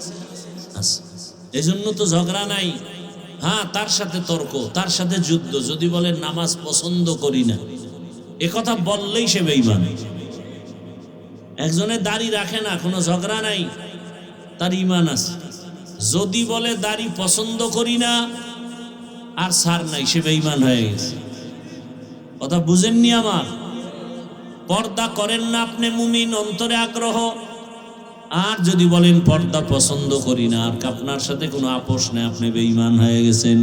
আছে। এজন্য তো ঝগড়া নাই। হ্যাঁ, তার সাথে তর্ক, তার সাথে যুদ্ধ। যদি বলে নামাজ পছন্দ করি না, এ কথা বললেই সে বেঈমান। একজনে দাড়ি রাখে না, কোনো ঝগড়া নাই, তার ঈমান আছে। যদি বলে দাড়ি পছন্দ করি না, আর ছাড় নাই, সে বেঈমান হয়ে গেছে। কথা বুঝেননি আমার? পর্দা করেন না আপনি মুমিন, অন্তরে আগ্রহ। আর যদি বলেন পর্দা পছন্দ করি না, আর আপনার সাথে কোনো আপোষ নেই, আপনি বেঈমান হয়ে গেছেন।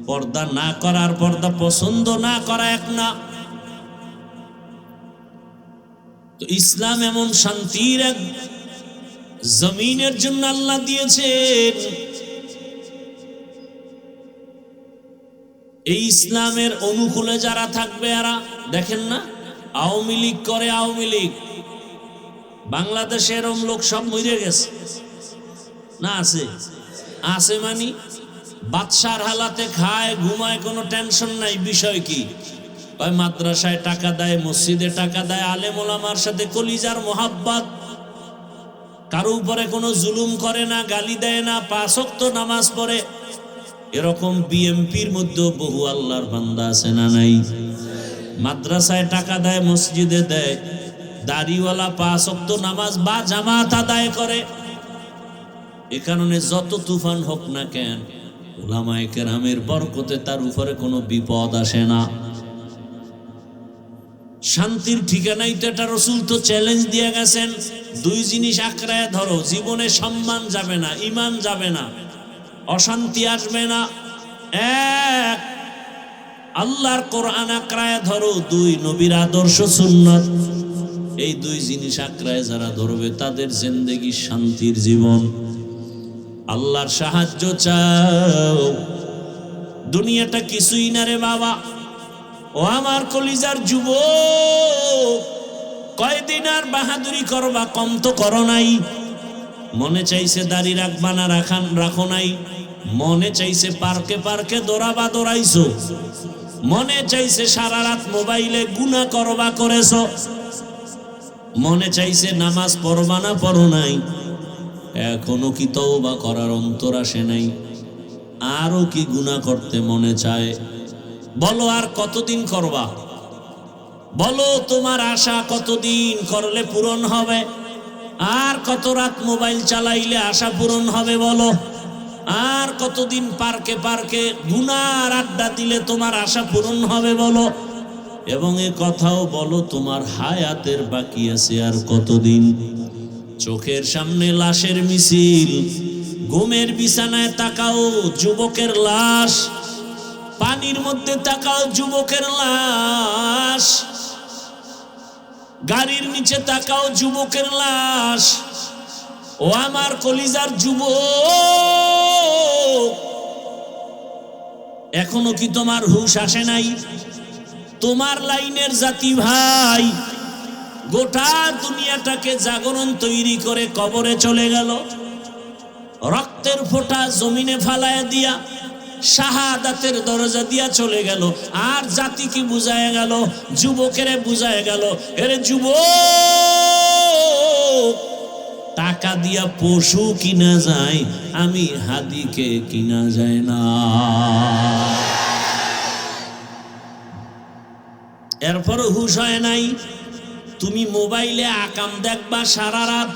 পর্দা না করা আর পর্দা পছন্দ না করা এক না। তো ইসলাম এমন শান্তির এক জমিনের জন্য আল্লাহ দিয়েছেন। এই ইসলামের অনুকূলে যারা থাকবে, এরা দেখেন না আওয়ামী লীগ করে। আওয়ামী লীগ বাংলাদেশে এরম লোক সব মরে গেছে না? আছে? আছে মানে বাদশার হালাতে খায়, ঘুমায়, কোনো টেনশন নাই। বিষয় কি? মাদ্রাসায় টাকা দেয়, মসজিদে টাকা দেয়, আলেম ওলামার সাথে কলিজার মোহাব্বত, কারো উপরে কোনো জুলুম করে না, গালি দেয় না, 5 ওয়াক্ত নামাজ পড়ে। এরকম বিএমপির মধ্যে বহু আল্লাহর বান্দা আছে না নাই? মাদ্রাসায় টাকা দেয়, মসজিদে দেয়, দাড়িওয়ালা 5 ওয়াক্ত নামাজ বা জামাত আদায় করে। এ কারণে যত তুফান হোক না কেন, উলামায়ে কেরামের বরকতে তার উপরে কোনো বিপদ আসে না। শান্তির ঠিকানাই তো এটা। রাসূল তো চ্যালেঞ্জ দিয়ে গেছেন, 2 জিনিস আঁকড়ায় ধরো, জীবনে সম্মান যাবে না, ঈমান যাবে না, অশান্তি আসবে না। 1, আল্লাহর কোরআন আঁকড়ায় ধরো। 2, নবীর আদর্শ সুন্নাত। এই 2 জিনিস আঁকড়ায় যারা ধরবে, তাদের জিন্দেগি শান্তির জীবন। আল্লাহর সাহায্য চাও। দুনিয়াটা কিছুই না রে বাবা। ও আমার কলিজার যুবক, কয়দিন আর বাহাদুরি করবা? কম তো করো নাই। মনে চাইছে দাড়ি রাখবা না, রাখো নাই। মনে চাইছে পার্কে পার্কে দৌড়াবা, দৌড়াইছো। মনে চাইছে সারা রাত মোবাইলে গুনাহ করবা, করেছো। মনে চাইছে নামাজ পড়বা না, পড়ো নাই। এখনো কি তওবা করার অন্তর আসে নাই? আরো কি গুনাহ করতে মনে চায়? বলো আর কতদিন করবা? বলো তোমার আশা কতদিন করলে পূরণ হবে? আর কত রাত মোবাইল চালাইলে আশা পূরণ হবে? বলো আর কতদিন পার্কে পার্কে গুনার আড্ডা দিলে তোমার আশা পূরণ হবে? বলো। এবং এ কথাও বলো, তোমার হায়াতের বাকি আছে আর কতদিন? চোখের সামনে লাশের মিছিল, ঘুমের বিছানায় তাকাও, যুবকের লাশ। পানির মধ্যে তাকাও, যুবকের লাশ। গাড়ির নিচে তাকাও, যুবকের লাশ। ও আমার কলিজার যুবক, এখনো কি তোমার হুঁশ আসে নাই? তোমার লাইনের জাতি ভাই গোটা দুনিয়াটাকে জাগরণ তৈরি করে কবরে চলে গেল, রক্তের ফোঁটা জমিনে ফালায় দিয়া শাহাদাতের দরজা দিয়া চলে গেল। আর জাতি কি বুঝায় গেল? যুবকেরে বুঝায় গেল, এরে যুবক, টাকা দিয়া পশু কিনা যায়, আমি হাদিকে কিনা যায় না। এরপরও হুঁশ হয় নাই। তুমি মোবাইলে আকাম দেখবা সারা রাত,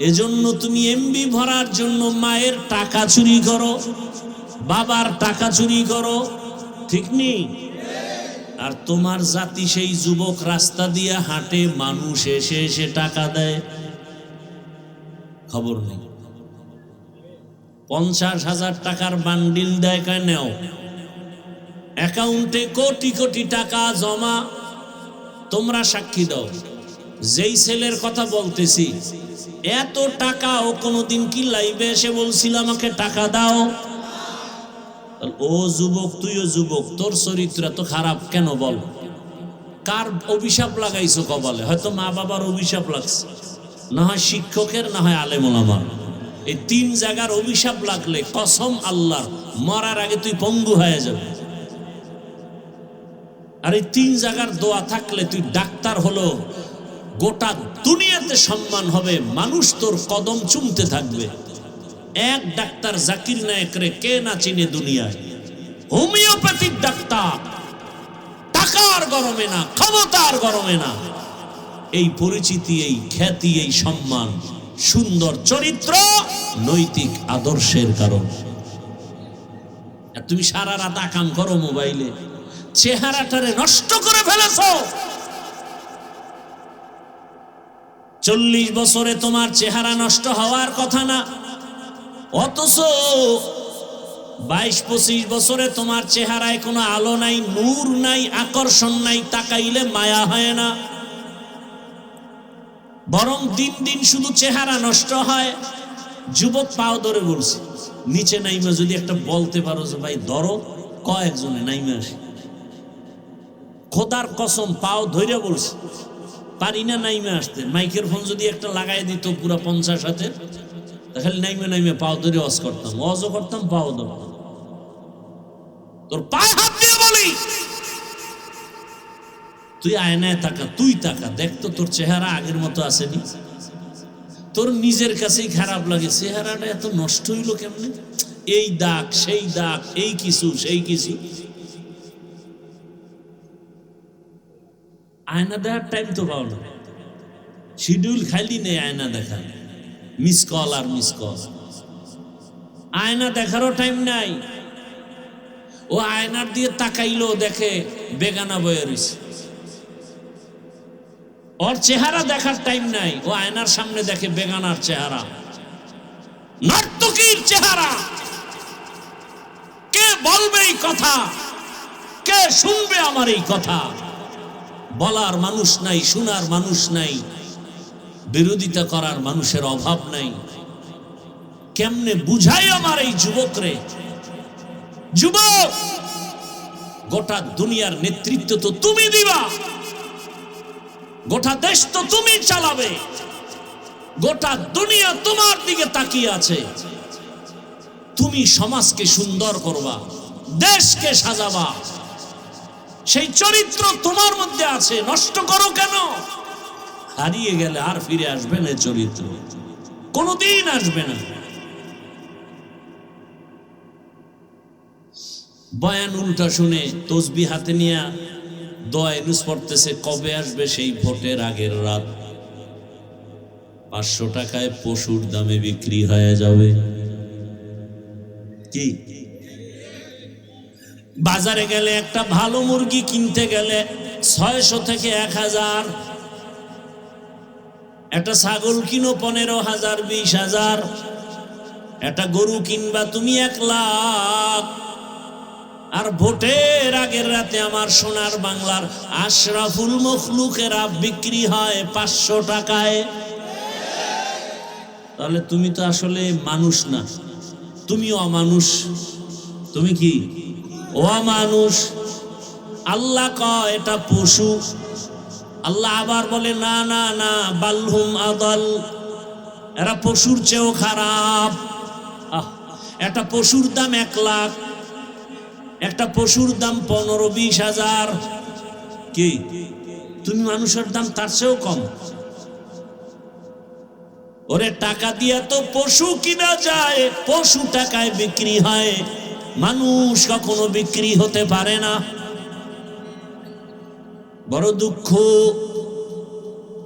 এজন্য তুমি এমবি ভরার জন্য মায়ের টাকা চুরি করো, বাবার টাকা চুরি করো, ঠিক নেই? আর তোমার জাতি সেই যুবক রাস্তা দিয়ে হাঁটে, মানুষ এসে এসে টাকা দেয়, খবর নেই। 50,000 টাকার বান্ডিল দেয়, কয় নেও। অ্যাকাউন্টে কোটি কোটি টাকা জমা। তোমরা সাক্ষী দাও, যেই ছেলের কথা বলতেছি, এত টাকা ও কোনোদিন কি লাইভে এসে বলছিল আমাকে টাকা দাও? ও যুবক, তুইও যুবক, তোর চরিত্র এত খারাপ কেন বল? কার অভিশাপ লাগাইছো কপালে? হয়তো মা বাবার অভিশাপ লাগছে, না হয় শিক্ষকের, না হয় আলেম ওলামার। এই 3 জায়গার অভিশাপ লাগলে কসম আল্লাহর, মরার আগে তুই পঙ্গু হয়ে যাবে। আর এই 3 জায়গার দোয়া থাকলে তুই ডাক্তার হলো, গোটা দুনিয়াতে সম্মান হবে, মানুষ তোর কদম চুমতে থাকবে। এক ডাক্তার জাকির নায়েকরে কে না চিনে দুনিয়ায়? হোমিওপ্যাথিক ডাক্তার, টাকার গরমে না, ক্ষমতার গরমে না। এই পরিচিতি, এই খ্যাতি, এই সম্মান, সুন্দর চরিত্র, নৈতিক আদর্শের কারণ। আর তুমি সারা রাত কাম করো মোবাইলে, চেহারাটারে নষ্ট করে ফেলেছো। 40 বছরে তোমার চেহারা নষ্ট হওয়ার কথা না, অথচ 22-25 বছরে তোমার চেহারায় কোনো আলো নাই, নূর নাই, আকর্ষণ নাই, তাকাইলে মায়া হয় না, বরং দিন দিন শুধু চেহারা নষ্ট হয়। যুবক পাও ধরে বলছে, নিচে নাইমে যদি একটা বলতে পারো যে ভাই ধরো, কয়েকজনে নাইমে আসে। খোদার কসম পাও ধরে বলছে, পারি না নাইমে আসতে। মাইকের ফোন যদি একটা লাগাই দিত পুরো 50 হাতে, তাহলে নাইমে নাইমে পাও ধরে অজ করতাম, অজও করতাম, পাও ধরতাম। তোর পায়ে হাত দিয়ে বলি, তুই আয়নায় তাকা, তুই তাকা, দেখ তো তোর চেহারা আগের মতো আসেনি। তোর নিজের কাছেই খারাপ লাগে, চেহারাটা এত নষ্ট হইলো কেমনে? এই দাগ, সেই দাগ, এই কিছু, সেই কিছু। আয়না দেখার টাইম তো পাও না, শিডিউল খালি নেই আয়না দেখা, মিস কল আর মিস কল। আয়না দেখারও টাইম নাই। ও আয়নার দিয়ে তাকাইলো, দেখে বেগানা বয়ে রইছে। ওর চেহারা দেখার টাইম নাই, ও আয়নার সামনে দেখে বেগানার চেহারা, নর্তকীর চেহারা। কে বলবে এই কথা? কে শুনবে আমার এই কথা? বলার মানুষ নাই, শোনার মানুষ নাই, বিরোধিতা করার মানুষের অভাব নাই। কেমনে বুঝাই আমার এই যুবকরে? যুবক, গোটা দুনিয়ার নেতৃত্ব তো তুমি দিবা, গোটা দেশ তো তুমি চালাবে, গোটা দুনিয়া তোমার দিকে তাকিয়ে আছে। তুমি সমাজকে সুন্দর করবা, দেশকে সাজাবা, সেই চরিত্র তোমার মধ্যে আছে। নষ্ট করো কেন? হারিয়ে গেলে আর ফিরে আসবে না, চরিত্র কোনদিন আসবে না। বয়ান উল্টা শুনে তসবিহ হাতে নিয়ে দোয়া ইউনুস পড়তেছে, কবে আসবে সেই ভোটের আগের রাত, 500 টাকায় পশুর দামে বিক্রি হয়ে যাবে। কি বাজারে গেলে একটা ভালো মুরগি কিনতে গেলে 600 থেকে 1000, একটা ছাগল কিনো 15,000, 20,000, একটা গরু কিনবা তুমি 1 লাখ। আর ভোটের আগের রাতে আমার সোনার বাংলার আশরাফুল মখলুকেরা বিক্রি হয় 500 টাকায়। তাহলে তুমি তো আসলে মানুষ না, তুমি অমানুষ। তুমি কি অমানুষ? আল্লাহ কয় এটা পশু। আল্লাহ আবার বলে না না না, বালহুম আদাল, এরা পশুর চেয়েও খারাপ। একটা পশুর দাম 1 লাখ, একটা পশুর দাম 15-20,000। কি তুমি মানুষের দাম তার চেয়েও কম? ওরে টাকা দিয়া তো পশু কিনা যায়, পশু টাকায় বিক্রি হয়, মানুষ কখনো বিক্রি হতে পারে না। বড় দুঃখ।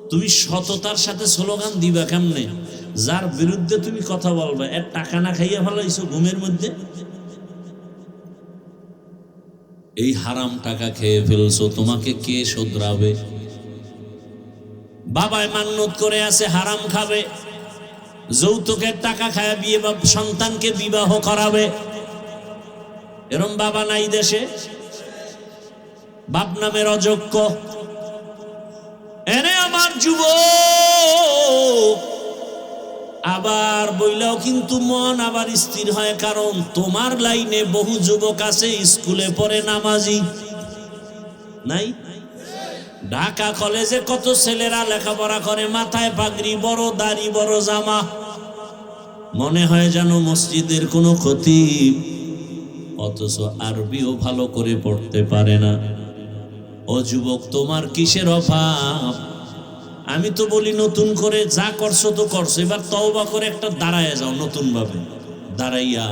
তুমি সততার সাথে স্লোগান দিবা কেমনে? যার বিরুদ্ধে তুমি কথা বলবা, এর টাকা না খাইয়া ফেলাইছো ঘুমের মধ্যে, এই হারাম টাকা খেয়ে ফেলছো, তোমাকে কে শোধরাবে? বাবায় মান্যত করে আছে হারাম খাবে, যৌতুকের টাকা খায় বিয়ে বা সন্তানকে বিবাহ করাবে। এরম বাবা নাই দেশে? বাপ নামের অযোগ্য। এনে আমার যুবক, আবার বইলাও কিন্তু মন আবার স্থির হয়, কারণ তোমার লাইনে বহু যুবক আছে স্কুলে পড়ে নামাজি নাই? ঢাকা কলেজে কত ছেলেরা লেখাপড়া করে, মাথায় পাগড়ি, বড় দাড়ি, বড় জামা, মনে হয় যেন মসজিদের কোনো খতিব, অথচ আরবিও ভালো করে পড়তে পারে না। ও যুবক, তোমার কিসের অভাব? আমি তো বলি নতুন করে যা করছো তো করছো, এবার তওবা করে একটা দাঁড়ায় যাও, নতুন ভাবে দাঁড়াইয়া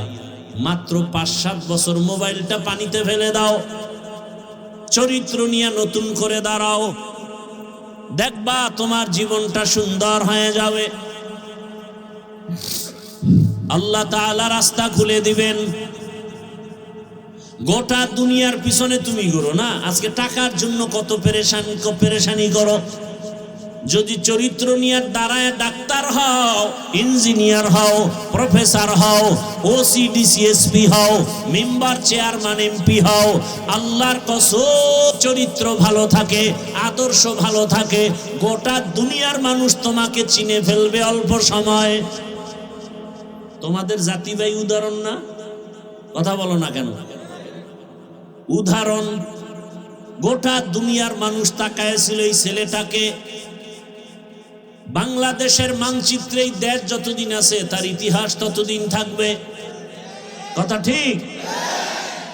মাত্র 5-7 বছর মোবাইলটা পানিতে ফেলে দাও, চরিত্র নিয়ে নতুন করে দাঁড়াও, দেখবা তোমার জীবনটা সুন্দর হয়ে যাবে। আল্লাহ তাআলা রাস্তা খুলে দিবেন। গোটা দুনিয়ার পিছনে তুমি ঘুরো না, আজকে টাকার জন্য কত পেরেশানি করো। যদি চরিত্র নিয়ে দাঁড়ায় ডাক্তার হও, ইঞ্জিনিয়ার হও, প্রফেসর হও, ওসি ডিসিএসপি হও, মেম্বার চেয়ারম্যান এমপি হও, আল্লাহর কসম চরিত্র ভালো থাকে, আদর্শ ভালো থাকে, গোটা দুনিয়ার মানুষ তোমাকে চিনে ফেলবে অল্প সময়। তোমাদের জাতি ভাই উদাহরণ না? কথা বলো না কেন? উদাহরণ। গোটা দুনিয়ার মানুষ তাকায়ছিল এই ছেলেটাকে। বাংলাদেশের মানচিত্রে এই দেশ যতদিন আছে তার ইতিহাস ততদিন থাকবে। কথা ঠিক?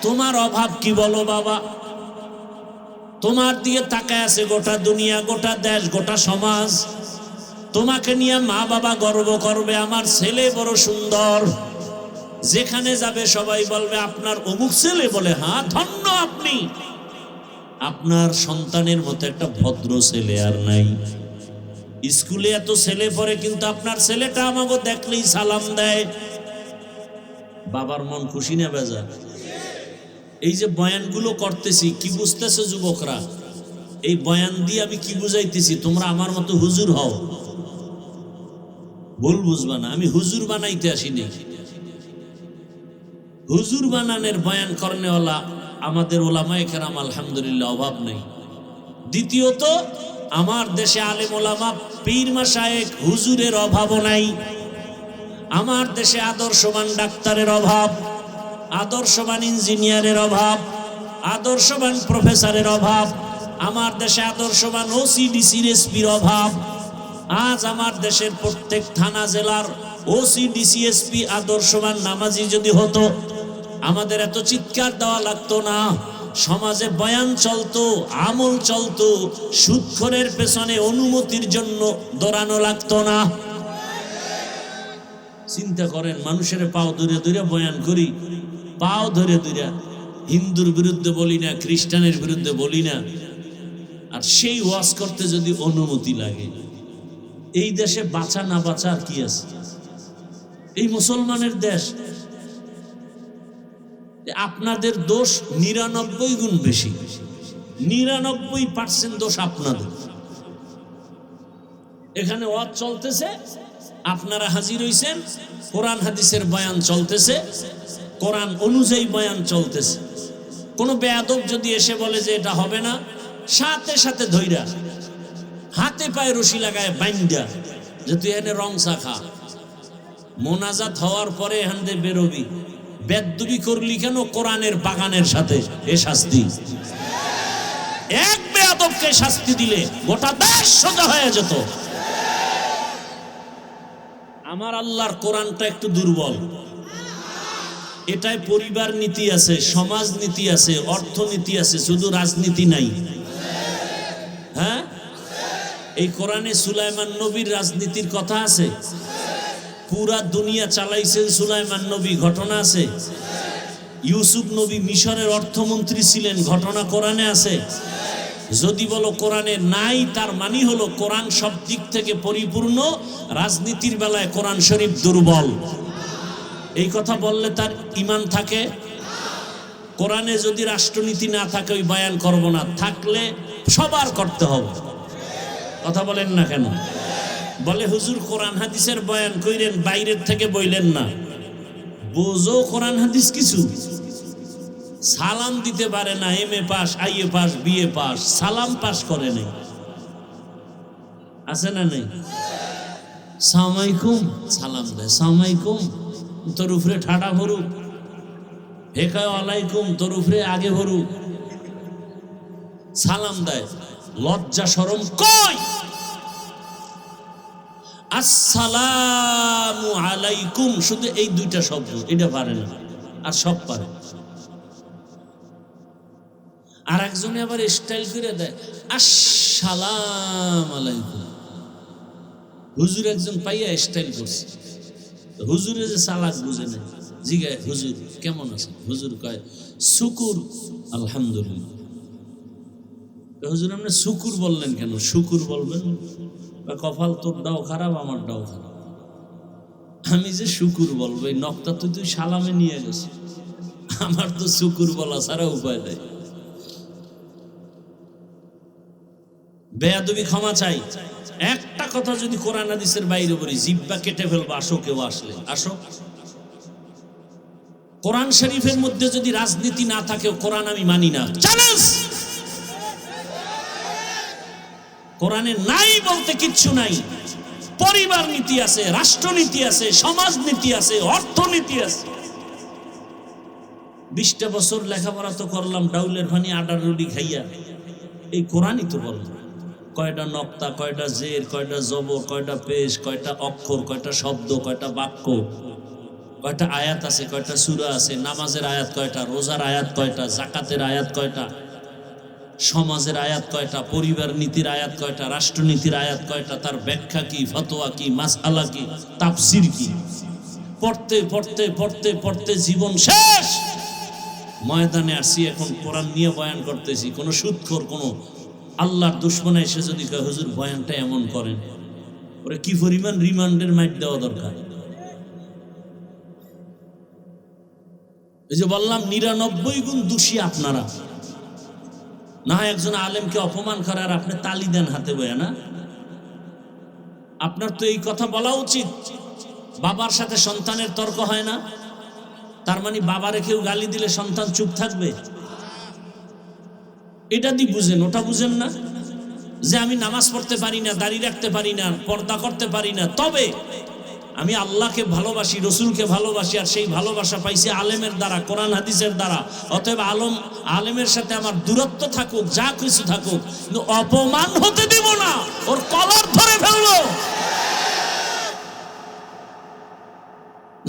তোমার অভাব কি বলো বাবা? তোমার দিয়ে তাকায় আছে গোটা দুনিয়া, গোটা দেশ, গোটা সমাজ। তোমাকে নিয়ে মা বাবা গর্ব করবে, আমার ছেলে বড় সুন্দর। যেখানে যাবে সবাই বলবে আপনার অমুক ছেলে, বলে হ্যাঁ ধন্য আপনি। আপনার সন্তানের মতো একটা ভদ্র ছেলে আর নাই। স্কুলে এত ছেলে পড়ে, কিন্তু আপনার ছেলেটা আমাকে দেখলেই সালাম দেয়। বাবার মন খুশি না বেজার? এই যে বয়ানগুলো করতেছি, কি বুঝতেছে যুবকরা? এই বয়ান দিয়ে আমি কি বুঝাইতেছি? তোমরা আমার মতো হুজুর হও, ভুল বুঝবা না। আমি হুজুর বানাইতে আসিনি। হুজুর বানানের বয়ান করনেওয়ালা আমাদের ওলামায়ে কেরাম আলহামদুলিল্লাহ অভাব নেই। দ্বিতীয়ত, আমার দেশে আলেম ওলামা, পীর মাশায়েখ, হুজুরের অভাবও নাই। আমার দেশে আদর্শবান ডাক্তারের অভাব, আদর্শবান ইঞ্জিনিয়ারের অভাব, আদর্শবান প্রফেসরের অভাব। আমার দেশে আদর্শবান ওসি ডিসির এসপির অভাব। আজ আমার দেশের প্রত্যেক থানা জেলার ওসি ডিসি এসপি আদর্শবান নামাজি যদি হতো, আমাদের এত চিৎকার দেওয়া লাগতো না। সমাজে বয়ান চলতো, আমল চলতো, সুদখোরের পেছনে অনুমতির জন্য দৌড়ানো লাগতো না। চিন্তা করেন, মানুষের পাও ধরে ধরে বয়ান করি, পাও ধরে ধরে। হিন্দুর বিরুদ্ধে বলি না, খ্রিস্টানের বিরুদ্ধে বলি না, আর সেই ওয়াজ করতে যদি অনুমতি লাগে, এই দেশে বাঁচা না বাঁচা আর কি আছে? এই মুসলমানের দেশ। আপনাদের দোষ 99 গুণ বেশি, 99% দোষ আপনাদের। এখানে ওয়াজ চলতেছে, আপনারা হাজির হইছেন, কোরআন হাদিসের বয়ান চলতেছে, কোরআন অনুযায়ী বয়ান চলতেছে। কোনো বেয়াদব যদি এসে বলে যে এটা হবে না, সাথে সাথে ধইরা হাতে পায়ে রশি লাগায় বাইন্দা যে তুই এখানে রং চা খা। মোনাজাত হওয়ার পরে এখান থেকে বেরোবি, বেদবি করলি কেন কোরআনের বাগানের সাথে? এ শাস্তি। এক বেয়াদবকে শাস্তি দিলে গোটা দেশ সোজা হয়ে যেত। আমার আল্লাহর কোরআনটা একটু দুর্বল। এটায় পরিবার নীতি আছে, সমাজ নীতি আছে, অর্থনীতি আছে, শুধু রাজনীতি নাই। হ্যাঁ, এই কোরআনে সুলাইমান নবীর রাজনীতির কথা আছে। পুরা দুনিয়া চালাইছেন সুলাইমান নবী, ঘটনা আছে। ইউসুফ নবী মিশরের অর্থমন্ত্রী ছিলেন, ঘটনা কোরআনে আছে। যদি বলো কোরআনে নাই, তার মানে হলো কোরআন সব দিক থেকে পরিপূর্ণ, রাজনীতির বেলায় কোরআন শরীফ দুর্বল। এই কথা বললে তার ঈমান থাকে? কোরআনে যদি রাষ্ট্রনীতি না থাকে ওই বয়ান করব না, থাকলে সবার করতে হবে। কথা বলেন না কেন? বলে হুজুর কোরআন হাদিসের বয়ান কইরেন, বাইরের থেকে বইলেন না। বোঝো কোরআন হাদিস কিছু? সালাম দিতে পারে না, MA pass, IA pass, BA pass, সালাম পাস করে নাই। আছে না নেই? সালামালাইকুম সালাম দেয়, সালামালাইকুম তোর উপরে ঠাডা ভরুক, হেকায় আলাইকুম তোর উপরে আগে ভরুক, সালাম দেয়। লজ্জা শরম কই? আসসালামু আলাইকুম, শুধু এই দুইটা শব্দ, এটা পারে না, আর সব পারে। আর একজনে আবার স্টাইল করে দেয় আসসালাম আলাইকুম। হুজুর একজন পাইয়া স্টাইল করছে, হুজুরে যে চালাক বুঝে নেই, জিগায় হুজুর কেমন আছেন? হুজুর কয় শুকুর আলহামদুলিল্লাহ। হুজুর আপনি শুকুর বললেন কেন? শুকুর বলবেন, কপাল তোরটাও খারাপ আমারটাও খারাপ, আমি যে শুকুর বলবো এই নকটা তো তুই সালামে নিয়ে গেছে, আমার তো শুকুর বলা ছাড়া উপায় নেই। বেয়াদবি ক্ষমা চাই। একটা কথা যদি কোরআন হাদিসের বাইরে বলি, জিহ্বা কেটে ফেলবো। আসো, কেউ আসলে আসো। কোরআন শরীফের মধ্যে যদি রাজনীতি না থাকে, কোরআন আমি মানি না, চ্যালেঞ্জ। কোরআনে নাই বলতে কিচ্ছু নাই। পরিবার নীতি আছে, রাষ্ট্রনীতি আছে, সমাজ নীতি আছে, অর্থনীতি আছে। 20টা বছর লেখাপড়া তো করলাম ডাউলের পানি আডার রুটি খাইয়া, এই কোরআনই তো বললাম। কয়টা নক্তা, কয়টা জের, কয়টা জবর, কয়টা পেশ, কয়টা অক্ষর, কয়টা শব্দ, কয়টা বাক্য, কয়টা আয়াত আছে, কয়টা সূরা আছে, নামাজের আয়াত কয়টা, রোজার আয়াত কয়টা, যাকাতের আয়াত কয়টা, সমাজের আয়াত কয়টা, পরিবার নীতির আয়াত কয়টা, রাষ্ট্রনীতির আয়াত কয়টা, তার ব্যাখ্যা কি, ফতোয়া কি, মাসআলা কি, তাফসীর কি। পড়তে পড়তে পড়তে পড়তে জীবন শেষ। ময়দানে আসছি, এখন কোরআন নিয়ে বয়ান করতেছি। কোন সুদখোর, কোন আল্লাহর দুশমন এসে যদি কয় হুজুর বয়ানটা এমন করেন, ওরে কি পরিমাণ রিমান্ডের মাইট দেওয়া দরকার। এই যে বললাম 99 গুণ দোষী আপনারা। না হয় একজন আলেমকে অপমান করে আর আপনি তালি দেন হাতে বয়া, না? আপনার তো এই কথা বলা উচিত। বাবার সাথে সন্তানের তর্ক হয় না, তার মানে বাবারে কেউ গালি দিলে সন্তান চুপ থাকবে? এটা দি বুঝেন, ওটা বুঝেন না। যে আমি নামাজ পড়তে পারি না, দাঁড়িয়ে রাখতে পারি না, পর্দা করতে পারি না, তবে আমি আল্লাহকে ভালোবাসি, রসুলকে ভালোবাসি, আর সেই ভালোবাসা পাইছি আলেমের দ্বারা, কোরআন হাদিসের দ্বারা। অতএব আলেমের সাথে আমার দূরত্ব থাকুক, যা কিছু থাকুক, কিন্তু অপমান হতে দিব না। ওর কলার ধরে ফেললো।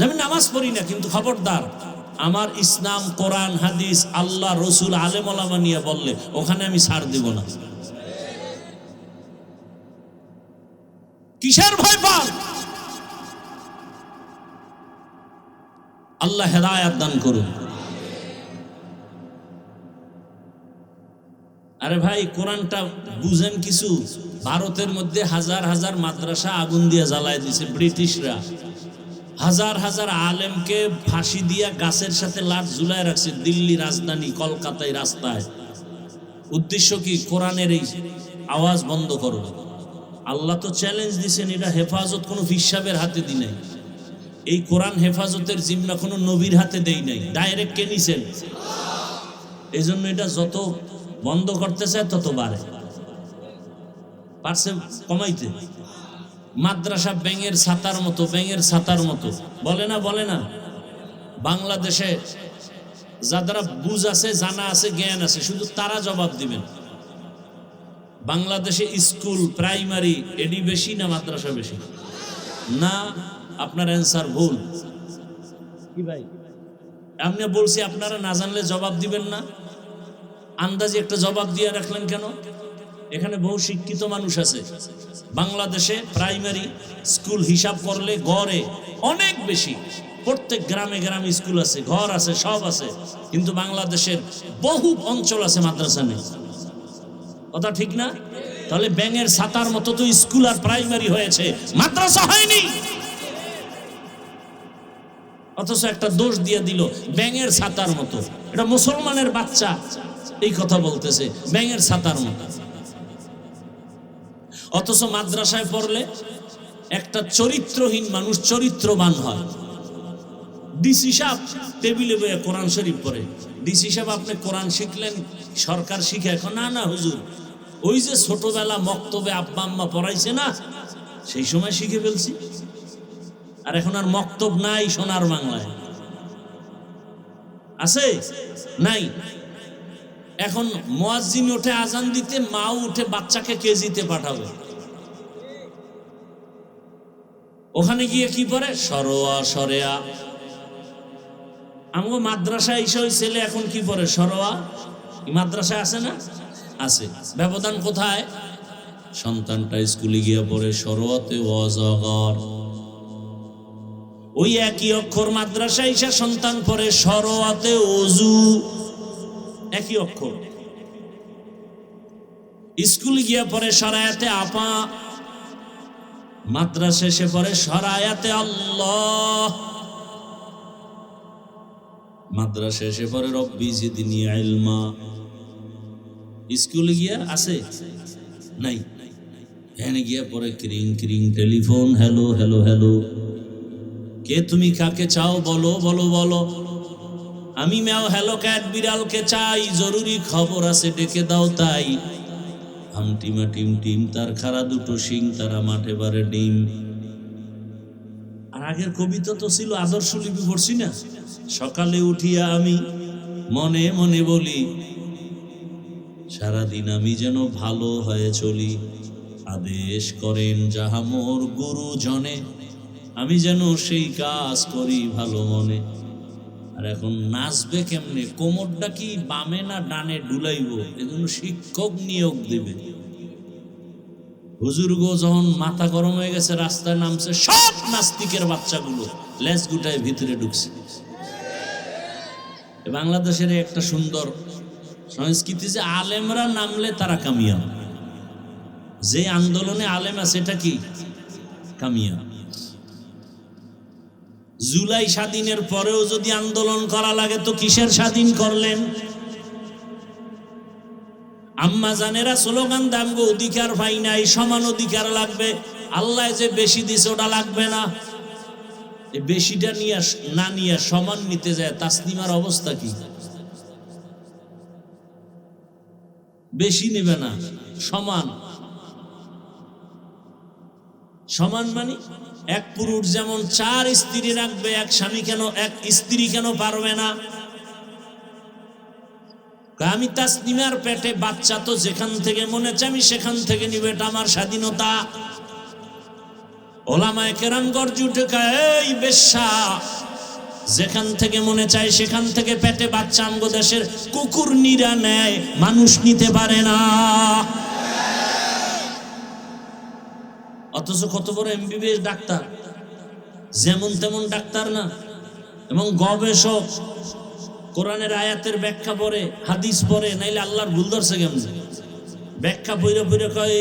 আমি নামাজ পড়ি না, কিন্তু খবরদার, আমার ইসলাম, কোরআন হাদিস, আল্লাহ, রসুল, আলেম ওলামা নিয়ে বললে ওখানে আমি ছাড় দিব না। কিসের ভয় পান? আল্লাহ হেদায়েত দান করুন। আরে ভাই, কোরআনটা বুঝেন কিছু? ভারতের মধ্যে হাজার হাজার মাদ্রাসা আগুন দিয়ে জ্বালায় দিয়েছে ব্রিটিশরা। হাজার হাজার আলেমকে ফাঁসি দিয়া গাছের সাথে লাট ঝুলায় রাখছে দিল্লি রাজধানী, কলকাতায় রাস্তায়। উদ্দেশ্য কি? কোরআনের এই আওয়াজ বন্ধ করো। আল্লাহ তো চ্যালেঞ্জ দিছেন, এটা হেফাজত কোনো হিসাবের হাতে দি নাই। এই কোরআন হেফাজতের জিম্মা কোনো নবীর হাতে দেই নাই, ডাইরেক্ট কে নিছেন? এই জন্য এটা যত বন্ধ করতে চায় তত বাড়ে। পারছে কমাইতে? মাদ্রাসা ব্যাঙের ছাতার মতো, ব্যাঙের ছাতার মতো, বলে না? বলে না? বাংলাদেশে যারা বুঝ আছে, জানা আছে, জ্ঞান আছে, শুধু তারা জবাব দিবেন। বাংলাদেশে স্কুল, প্রাইমারি, এডি বেশি না মাদ্রাসা বেশি? না, আপনার অ্যান্সার ভুল। কি ভাই, আমি বলছি আপনারা না জানলে জবাব দিবেন না, আন্দাজে একটা জবাব দিয়ে রাখলেন কেন? এখানে বহু শিক্ষিত মানুষ আছে। বাংলাদেশে প্রাইমারি স্কুল হিসাব করলে গড়ে অনেক বেশি। প্রত্যেক গ্রামে গ্রামে স্কুল আছে, ঘর আছে, সব আছে, কিন্তু বাংলাদেশের বহু অঞ্চল আছে মাদ্রাসা নেই। কথা ঠিক না? তাহলে ব্যাঙের ছাতার মতো তো স্কুল আর প্রাইমারি হয়েছে, মাদ্রাসা হয়নি। অথচ একটা দোষ দিয়ে দিল ব্যাঙের ছাতার মতো। এটা মুসলমানের বাচ্চা এই কথা বলতেছে ব্যাঙের ছাতার মতো। অথচ মাদ্রাসায় পড়লে একটা চরিত্রহীন মানুষ চরিত্রবান হয়। ডিসি সাহেব টেবিলে বয়ে কোরআন শরীফ পড়ে। ডিসি সাহেব আপনি কোরআন শিখলেন, সরকার শিখে? এখন না না হুজুর, ওই যে ছোটবেলা মক্তবে আব্বা আম্মা পড়াইছে না, সেই সময় শিখে ফেলছি। আর এখন আর মক্তব নাই সোনার বাংলায়, আছে নাই? এখন মুয়াজ্জিন ওঠে আজান দিতে, মাও উঠে বাচ্চাকে কেজিতে পাঠাবে। ওখানে গিয়ে কি পড়ে? সরোয়া সরেয়া। আমগো মাদ্রাসায় এসে ওই ছেলে এখন কি পড়ে? সরোয়া। মাদ্রাসায় আছে না? আছে। ব্যবধান কোথায়? সন্তানটা স্কুলে গিয়ে পড়ে সরোয়াতে ওয়াজগর। ওই একই অক্ষর মাদ্রাসায় এসে সন্তান পড়ে সরোয়াতে ওযু। একই অক্ষর। স্কুলে গিয়ে পড়ে সরায়াতে আপা, মাদ্রাসা এসে পড়ে সরায়াতে আল্লাহ। মাদ্রাসা এসে পড়ে রব্বি জিদনি ইলমা। স্কুলে গিয়া আছে নাই, এখানে গিয়া পড়ে ক্রিং ক্রিং টেলিফোন, হ্যালো হ্যালো হ্যালো, কে তুমি, কাকে চাও, বলো বলো বলো। আমি ম্যাও হ্যালো ক্যাট বিড়ালকে চাই, জরুরি খবর আছে ডেকে দাও তাই। হামটিমা টিম টিম তার খাড়া দুটো শিং, তারা মাঠে বারে ডিম। আর আগের কবিতা তো ছিল আদর্শ লিপি, পড়ছি না? সকালে উঠিয়া আমি মনে মনে বলি, সারাদিন আমি যেন ভালো হয়ে চলি। আদেশ করেন যাহা মোর গুরুজনে, আমি যেন সেই কাজ করি ভালো মনে। আর এখন নাচবে কেমনে? কোমরটা কি বামে না ডানে ডুলাইব, এজন্য শিক্ষক নিয়োগ দেবে। হুজুর গো যখন মাথা গরম হয়ে গেছে, রাস্তায় নামছে, সব নাস্তিকের বাচ্চাগুলো লেজ গুটায় ভিতরে ঢুকছে। বাংলাদেশের একটা সুন্দর সংস্কৃতি যে আলেমরা নামলে তারা কামিয়া। যে আন্দোলনে আলেম আছে এটা কি কামিয়া। জুলাই স্বাধীনের পরেও যদি আন্দোলন করা লাগে তো কিসের স্বাধীন করলেন? আম্মা জানেরা স্লোগান দেন গো অধিকার পাই নাই, সমান অধিকার লাগবে। আল্লাহ যে বেশি দিছে ওটা লাগবে না, বেশিটা নিয়ে না নিয়ে সমান নিতে যায়। তাসলিমার অবস্থা কি? বেশি নেবে না, সমান। সমান মানে এক পুরুষ যেমন 4 স্ত্রী রাখবে, এক স্বামী কেন, এক স্ত্রী কেন পারবে না? আমি তাসলিমার পেটে বাচ্চা, তো যেখান থেকে মনে চাই আমি সেখান থেকে নিবে, এটা আমার স্বাধীনতা। ওলামায়ে কেরাম গর্জে উঠে কয়, এই বেশ্যা, যেখান থেকে মনে চায় সেখান থেকে পেটে বাচ্চা আমগো দেশের কুকুর নিরা নেয়, মানুষ নিতে পারে না। অথচ কত বড় এমবিবিএস ডাক্তার, যেমন তেমন ডাক্তার না, এবং গবেষক। কোরআনের আয়াতের ব্যাখ্যা পড়ে, হাদিস পড়ে, নাইলে আল্লাহর ভুল ধরছে কেমন? ব্যাখ্যা পড়ে পড়ে কয়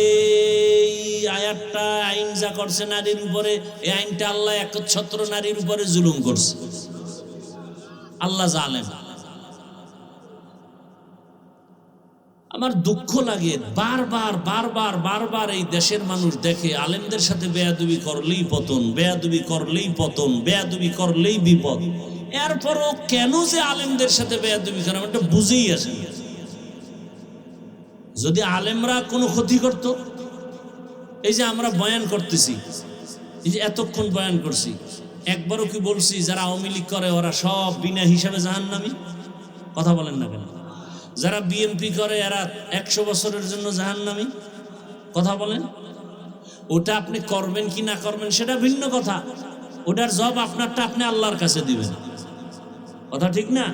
এই আয়াতটা আইন যা করছে নারীর উপরে, এই আইনটা আল্লাহ একচ্ছত্র নারীর উপরে জুলুম করছে। আল্লাহ জালেম। আমার দুঃখ লাগে, বারবার বারবার বারবার এই দেশের মানুষ দেখে আলেমদের সাথে বেয়াদবি করলেই পতন, বেয়াদবি করলেই পতন, বেয়াদবি করলেই বিপদ। এরপরও কেন যে আলেমদের সাথে বেয়াদবি করে এটা বুঝেই আসে। যদি আলেমরা কোনো ক্ষতি করত, এই যে আমরা বয়ান করতেছি, এই যে এতক্ষণ বয়ান করছি, একবারও কি বলছি যারা আওয়ামী লীগ করে ওরা সব বিনা হিসাবে জাহান্নামী? কথা বলেন না কেন? যারা বিএনপি করে এরা 100 বছরের জন্য জাহান্নামী? কথা বলেন। ওটা আপনি করবেন কি না করবেন সেটা ভিন্ন কথা, ওটার জবাব আপনারটা আপনি আল্লাহর কাছে দিবেন। কথা ঠিক না?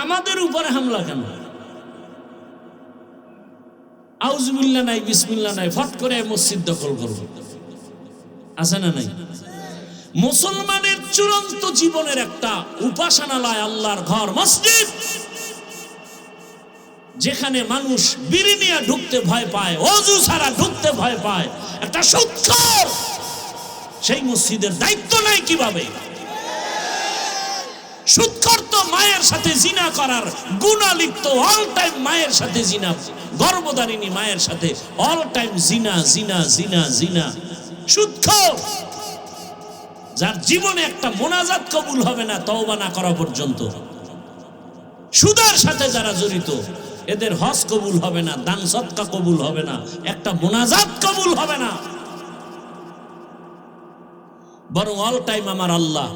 আমাদের উপরে হামলা কেন? আউযুবিল্লাহ নাই, বিসমিল্লাহ নাই, ফট করে মসজিদ দখল করব, আছে না নাই? মুসলমানের চূড়ান্ত জীবনের একটা উপাসনালয় আল্লাহর ঘর মসজিদ, যেখানে মানুষ বিড়ি নিয়ে ঢুকতে ভয় পায়, ওযু ছাড়া ঢুকতে ভয় পায়। একটা সুৎখোর সেই মসজিদের দায়িত্ব নাই কিভাবে? সুদখোর তো মায়ের সাথে জিনা করার গুনাহ লিপ্ত, অল টাইম মায়ের সাথে জিনা, গর্ভধারিণী মায়ের সাথে অল টাইম জিনা জিনা জিনা জিনা। সুদখোর, যার জীবনে একটা মোনাজাত কবুল হবে না তওবা না করা পর্যন্ত। সুদের সাথে যারা জড়িত এদের হজ কবুল হবে না, দান সদকা কবুল হবে না, একটা মোনাজাত কবুল হবে না। বরং অল টাইম আমার আল্লাহ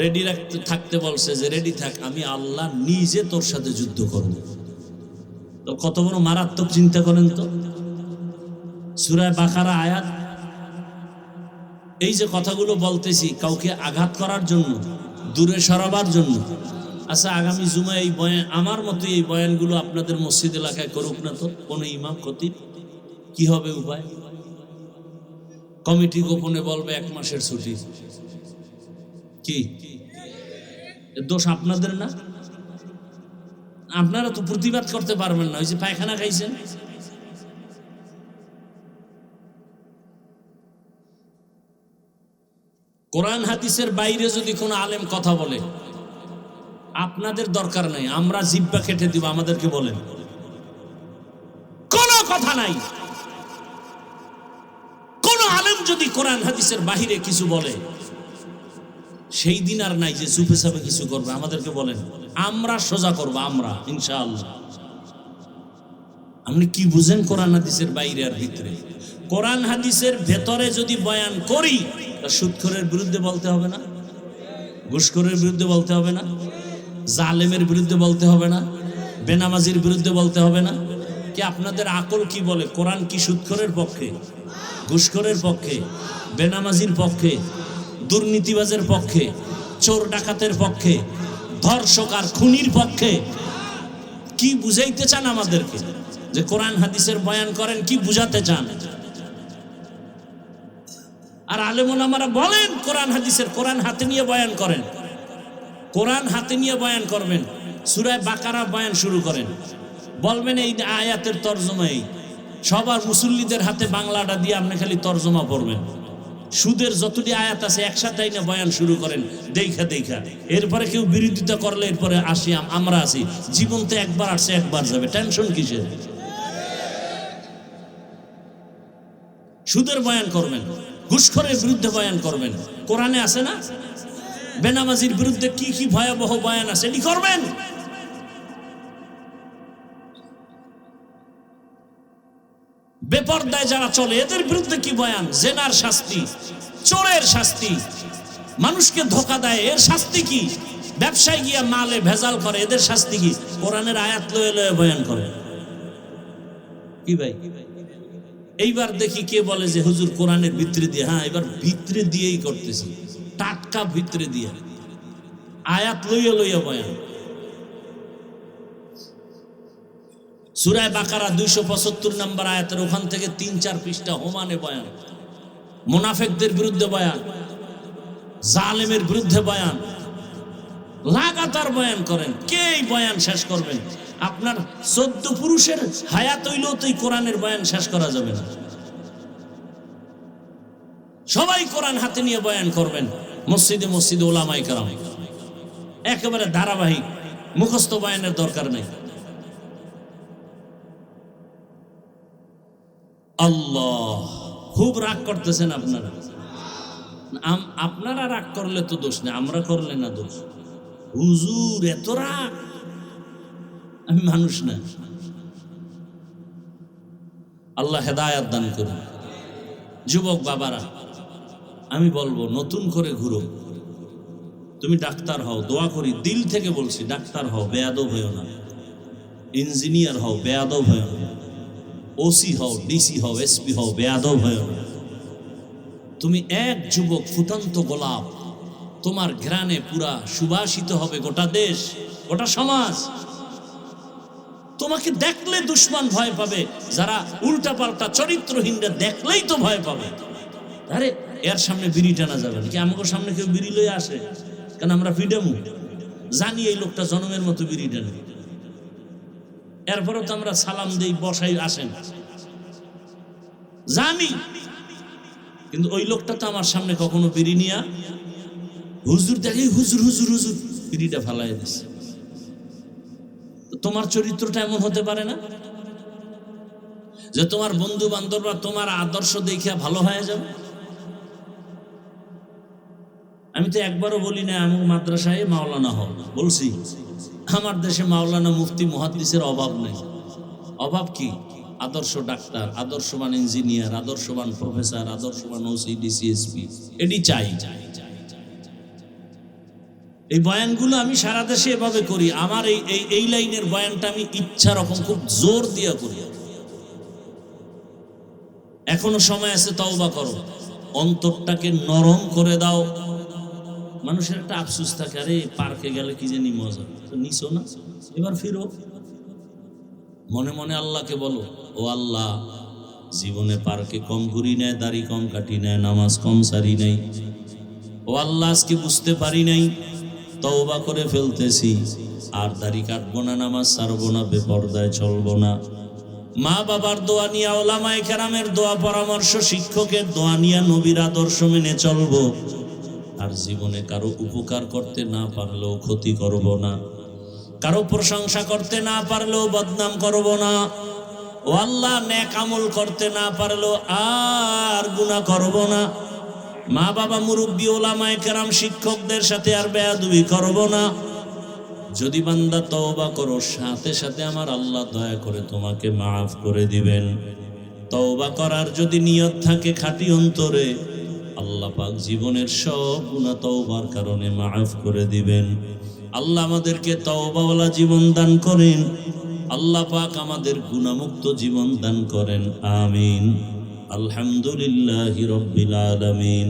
রেডি থাকতে বলছে, যে রেডি থাক, আমি আল্লাহ নিজে তোর সাথে যুদ্ধ করব। তো কত বড় মারাত্মক চিন্তা করেন তো। সূরা বাকারা আয়াত। এই যে কথাগুলো বলতেছি কাউকে আঘাত করার জন্য, দূরে সরাবার জন্য। আচ্ছা, আগামী জুমায় এই বয়ান, আমার মতো এই বয়ানগুলো আপনাদের মসজিদ এলাকায় করুক না তো কোন ইমাম খতিব, কি হবে উপায়? কমিটি গোপনে বলবে 1 মাসের ছুটি। কি দোষ আপনাদের না? আপনারা তো প্রতিবাদ করতে পারবেন না, ওই যে পায়খানা খাইছেন। কোরআন হাদিসের বাইরে যদি কোনো আলেম কথা বলে, আপনাদের দরকার নাই, আমরা জিহ্বা কেটে দিব, আমাদেরকে বলেন, কোনো কথা নাই। কোন আলেম যদি কোরআন হাদিসের বাহিরে কিছু বলে, সেই দিন আর নাই যে চুপে চাপে কিছু করবে, আমাদেরকে বলেন, আমরা সোজা করব, আমরা ইনশাআল্লাহ। আপনি কি বুঝেন কোরআন হাদিসের বাইরে আর ভিতরে? কোরআন হাদিসের ভেতরে যদি বয়ান করি, সুদখোরের বিরুদ্ধে বলতে হবে না, ঘুষখোরের বিরুদ্ধে বলতে হবে না, জালেমের বিরুদ্ধে বলতে হবে না, বেনামাজির বিরুদ্ধে বলতে হবে না। কি আপনাদের আকল কি বলে? কোরআন কি সুদখোরের পক্ষে, ঘুষখোরের পক্ষে, বেনামাজির পক্ষে, দুর্নীতিবাজের পক্ষে, চোর ডাকাতের পক্ষে, ধর্ষক আর খুনির পক্ষে? কি বুঝাইতে চান আমাদেরকে যে কোরআন হাদিসের বয়ান করেন? কি বুঝাতে চান? আর আলেম ওলামারা বলেন কোরআন হাদিসের, কোরআন হাতে নিয়ে বয়ান করেন, কোরআন হাতে নিয়ে বয়ান করবেন। সূরা বাকারা বয়ান শুরু করেন, বলবেন এই আয়াতের তরজমা এই। সবার মুসল্লিদের হাতে বাংলাটা দিয়ে আপনি খালি তরজমা পড়বেন। সুদের যতটি আয়াত আছে একসাথে না বয়ান শুরু করেন, দেখা দেখা। এরপরে কেউ বিরোধিতা করলে এরপরে আসি, আমরা আছি। জীবন তো একবার আসছে, একবার যাবে, টেনশন কিসের? সুদের বয়ান করবেন, ঘুষখোরের বিরুদ্ধে বয়ান করবেন, কোরআনে আছে না? বেনামাজির বিরুদ্ধে কি কি ভয়াবহ বয়ান আছে, এটি করবেন। বেপরদায় যারা চলে এদের বিরুদ্ধে কি বয়ান? জেনার শাস্তি, চোরের শাস্তি, মানুষকে ধোঁকা দেয় এর শাস্তি কি? ব্যবসায় গিয়া মালে ভেজাল করে এদের শাস্তি কি? কোরআনের আয়াত লয়ে লয়ে বয়ান করে। কি ভাই, এইবার দেখি কে বলে যে হুজুর কোরআনের ভিতরে দিয়ে। হ্যাঁ, এবার ভিতরে দিয়েই করতেছি, টাটকা ভিতরে দিয়ে আয়াত লইয়া লইয়া বয়ান। সূরা বাকারা 275 নম্বর আয়াতের ওখান থেকে 3-4 পৃষ্ঠা হোমানে বয়ান, মুনাফিকদের বিরুদ্ধে বয়ান, জালেমের বিরুদ্ধে বয়ান, লাগাতার বয়ান করেন। কে এই বয়ান শেষ করবেন? আপনার 14 পুরুষের হায়াত হইলেও তো এই কোরআনের বয়ান শেষ করা যাবে না। সবাই কোরআন হাতে নিয়ে বয়ান করবেন, মসজিদে মসজিদে ওলামায়ে কেরাম, একেবারে ধারাবাহিক, মুখস্থ বয়ানের দরকার নেই। আল্লাহ, খুব রাগ করতেছেন আপনারা। আপনারা রাগ করলে তো দোষ নেই, আমরা করলে না দোষ। হুজুর এত রাগ, আমি মানুষ না। আল্লাহ হেদায়াত দান করুন। যুবক বাবারা, আমি বলবো নতুন করে ঘুরো। তুমি ডাক্তার হও, দোয়া করি, দিল থেকে বলছি, ডাক্তার হও, বেয়াদব হও না। ইঞ্জিনিয়ার হও, বেয়াদব হও না। ওসি হও, ডিসি হও, এসপি হও, বেয়াদব হও না। তুমি এক যুবক, ফুটন্ত গোলাপ, তোমার ঘ্রাণে পুরা সুবাসিত হবে গোটা দেশ, গোটা সমাজ। তোমাকে দেখলে দুশ্মন ভয় পাবে, যারা উল্টা পাল্টা চরিত্রহীনরা দেখলেই তো ভয় পাবে। আরে এর সামনে বিড়ি টানা যাবে না কি? আমাকে সামনে কেউ বিড়ি লয়ে আসে কারণ আমরা ফ্রিডম জানি এই লোকটা জনমের মতো বিড়ি টানে। এরপরেও তো আমরা সালাম দেই, বসাই, আসেন, জানি। কিন্তু ওই লোকটা তো আমার সামনে কখনো বিড়ি নিয়া হুজুর দেখে হুজুর হুজুর হুজুর বিড়িটা ফালাই দিচ্ছে। তোমার চরিত্রটা এমন হতে পারে না যে তোমার বন্ধু বান্ধবরা তোমার আদর্শ দেখিয়া ভালো হয়ে যাবে? আমি তো একবারও বলি না আমি মাদ্রাসায় মাওলানা হও, বলছি আমার দেশে মাওলানা মুফতি মুহাদ্দিসের অভাব নেই। অভাব কি? আদর্শ ডাক্তার, আদর্শবান ইঞ্জিনিয়ার, আদর্শবান প্রফেসর, আদর্শবান ওসি ডিসিএসপি, এটি চাই। এই বয়ানগুলো আমি সারা দেশে এভাবে করি। আমার এই লাইনের বয়ানটা আমি ইচ্ছা রকম খুব জোর দিয়ে করি। এখনো সময় আছে, তওবা করো, অন্তরটাকে নরম করে দাও। মানুষের একটা আফসোস থাকে, আরে পার্কে গেলে কি জানি মজা, তো নিছো না, এবার ফিরো। মনে মনে আল্লাহকে বলো, ও আল্লাহ, জীবনে পার্কে কম ঘুরি নাই, দাড়ি কম কাটি নাই, নামাজ কম সারি নাই। ও আল্লাহ, আজকে বুঝতে পারি নাই, তওবা করে ফেলতেছি, আর দাড়ি কাটবো না, নামাজ ছাড়বো না, বেপরদায় চলবো না। মা বাবার দোয়া নিয়ে, ওলামায়ে কেরামের দোয়া পরামর্শ, শিক্ষকের দোয়া নিয়ে নবীর আদর্শ মেনে চলবো। আর জীবনে কারো উপকার করতে না পারলেও ক্ষতি করব না, কারো প্রশংসা করতে না পারলেও বদনাম করব না। ও আল্লাহ, নেক আমল করতে না পারলেও আর গুনাহ করব না। মা বাবা, মুরব্বী, ওলামায়ে কেরাম, শিক্ষকদের সাথে আর বেয়াদবি করব না। যদি বান্দা তওবা করো, সাথে সাথে আমার আল্লাহ দয়া করে তোমাকে মাফ করে দিবেন। তওবা করার যদি নিয়ত থাকে খাঁটি অন্তরে, আল্লাহ পাক জীবনের সব গুনাহ তওবার কারণে মাফ করে দিবেন। আল্লাহ আমাদেরকে তওবাওয়ালা জীবন দান করেন। আল্লাহ পাক আমাদের গুনাহমুক্ত জীবন দান করেন, আমিন। আলহামদুলিল্লাহি রাব্বিল আলামিন,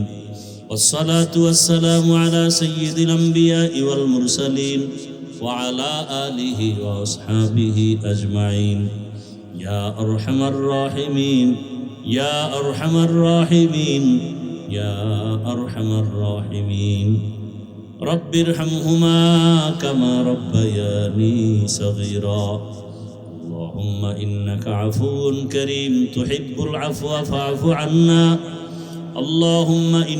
والصلاة والسلام على سيد الأنبياء والمرسلين وعلى آله وأصحابه أجمعين. يا أرحم الراحمين، يا أرحم الراحمين، يا أرحم الراحمين. رب ارحمهما كما ربياني صغيرا. اللهم إنك عفو كريم تحب العفو فاعف عنا. اللهم إن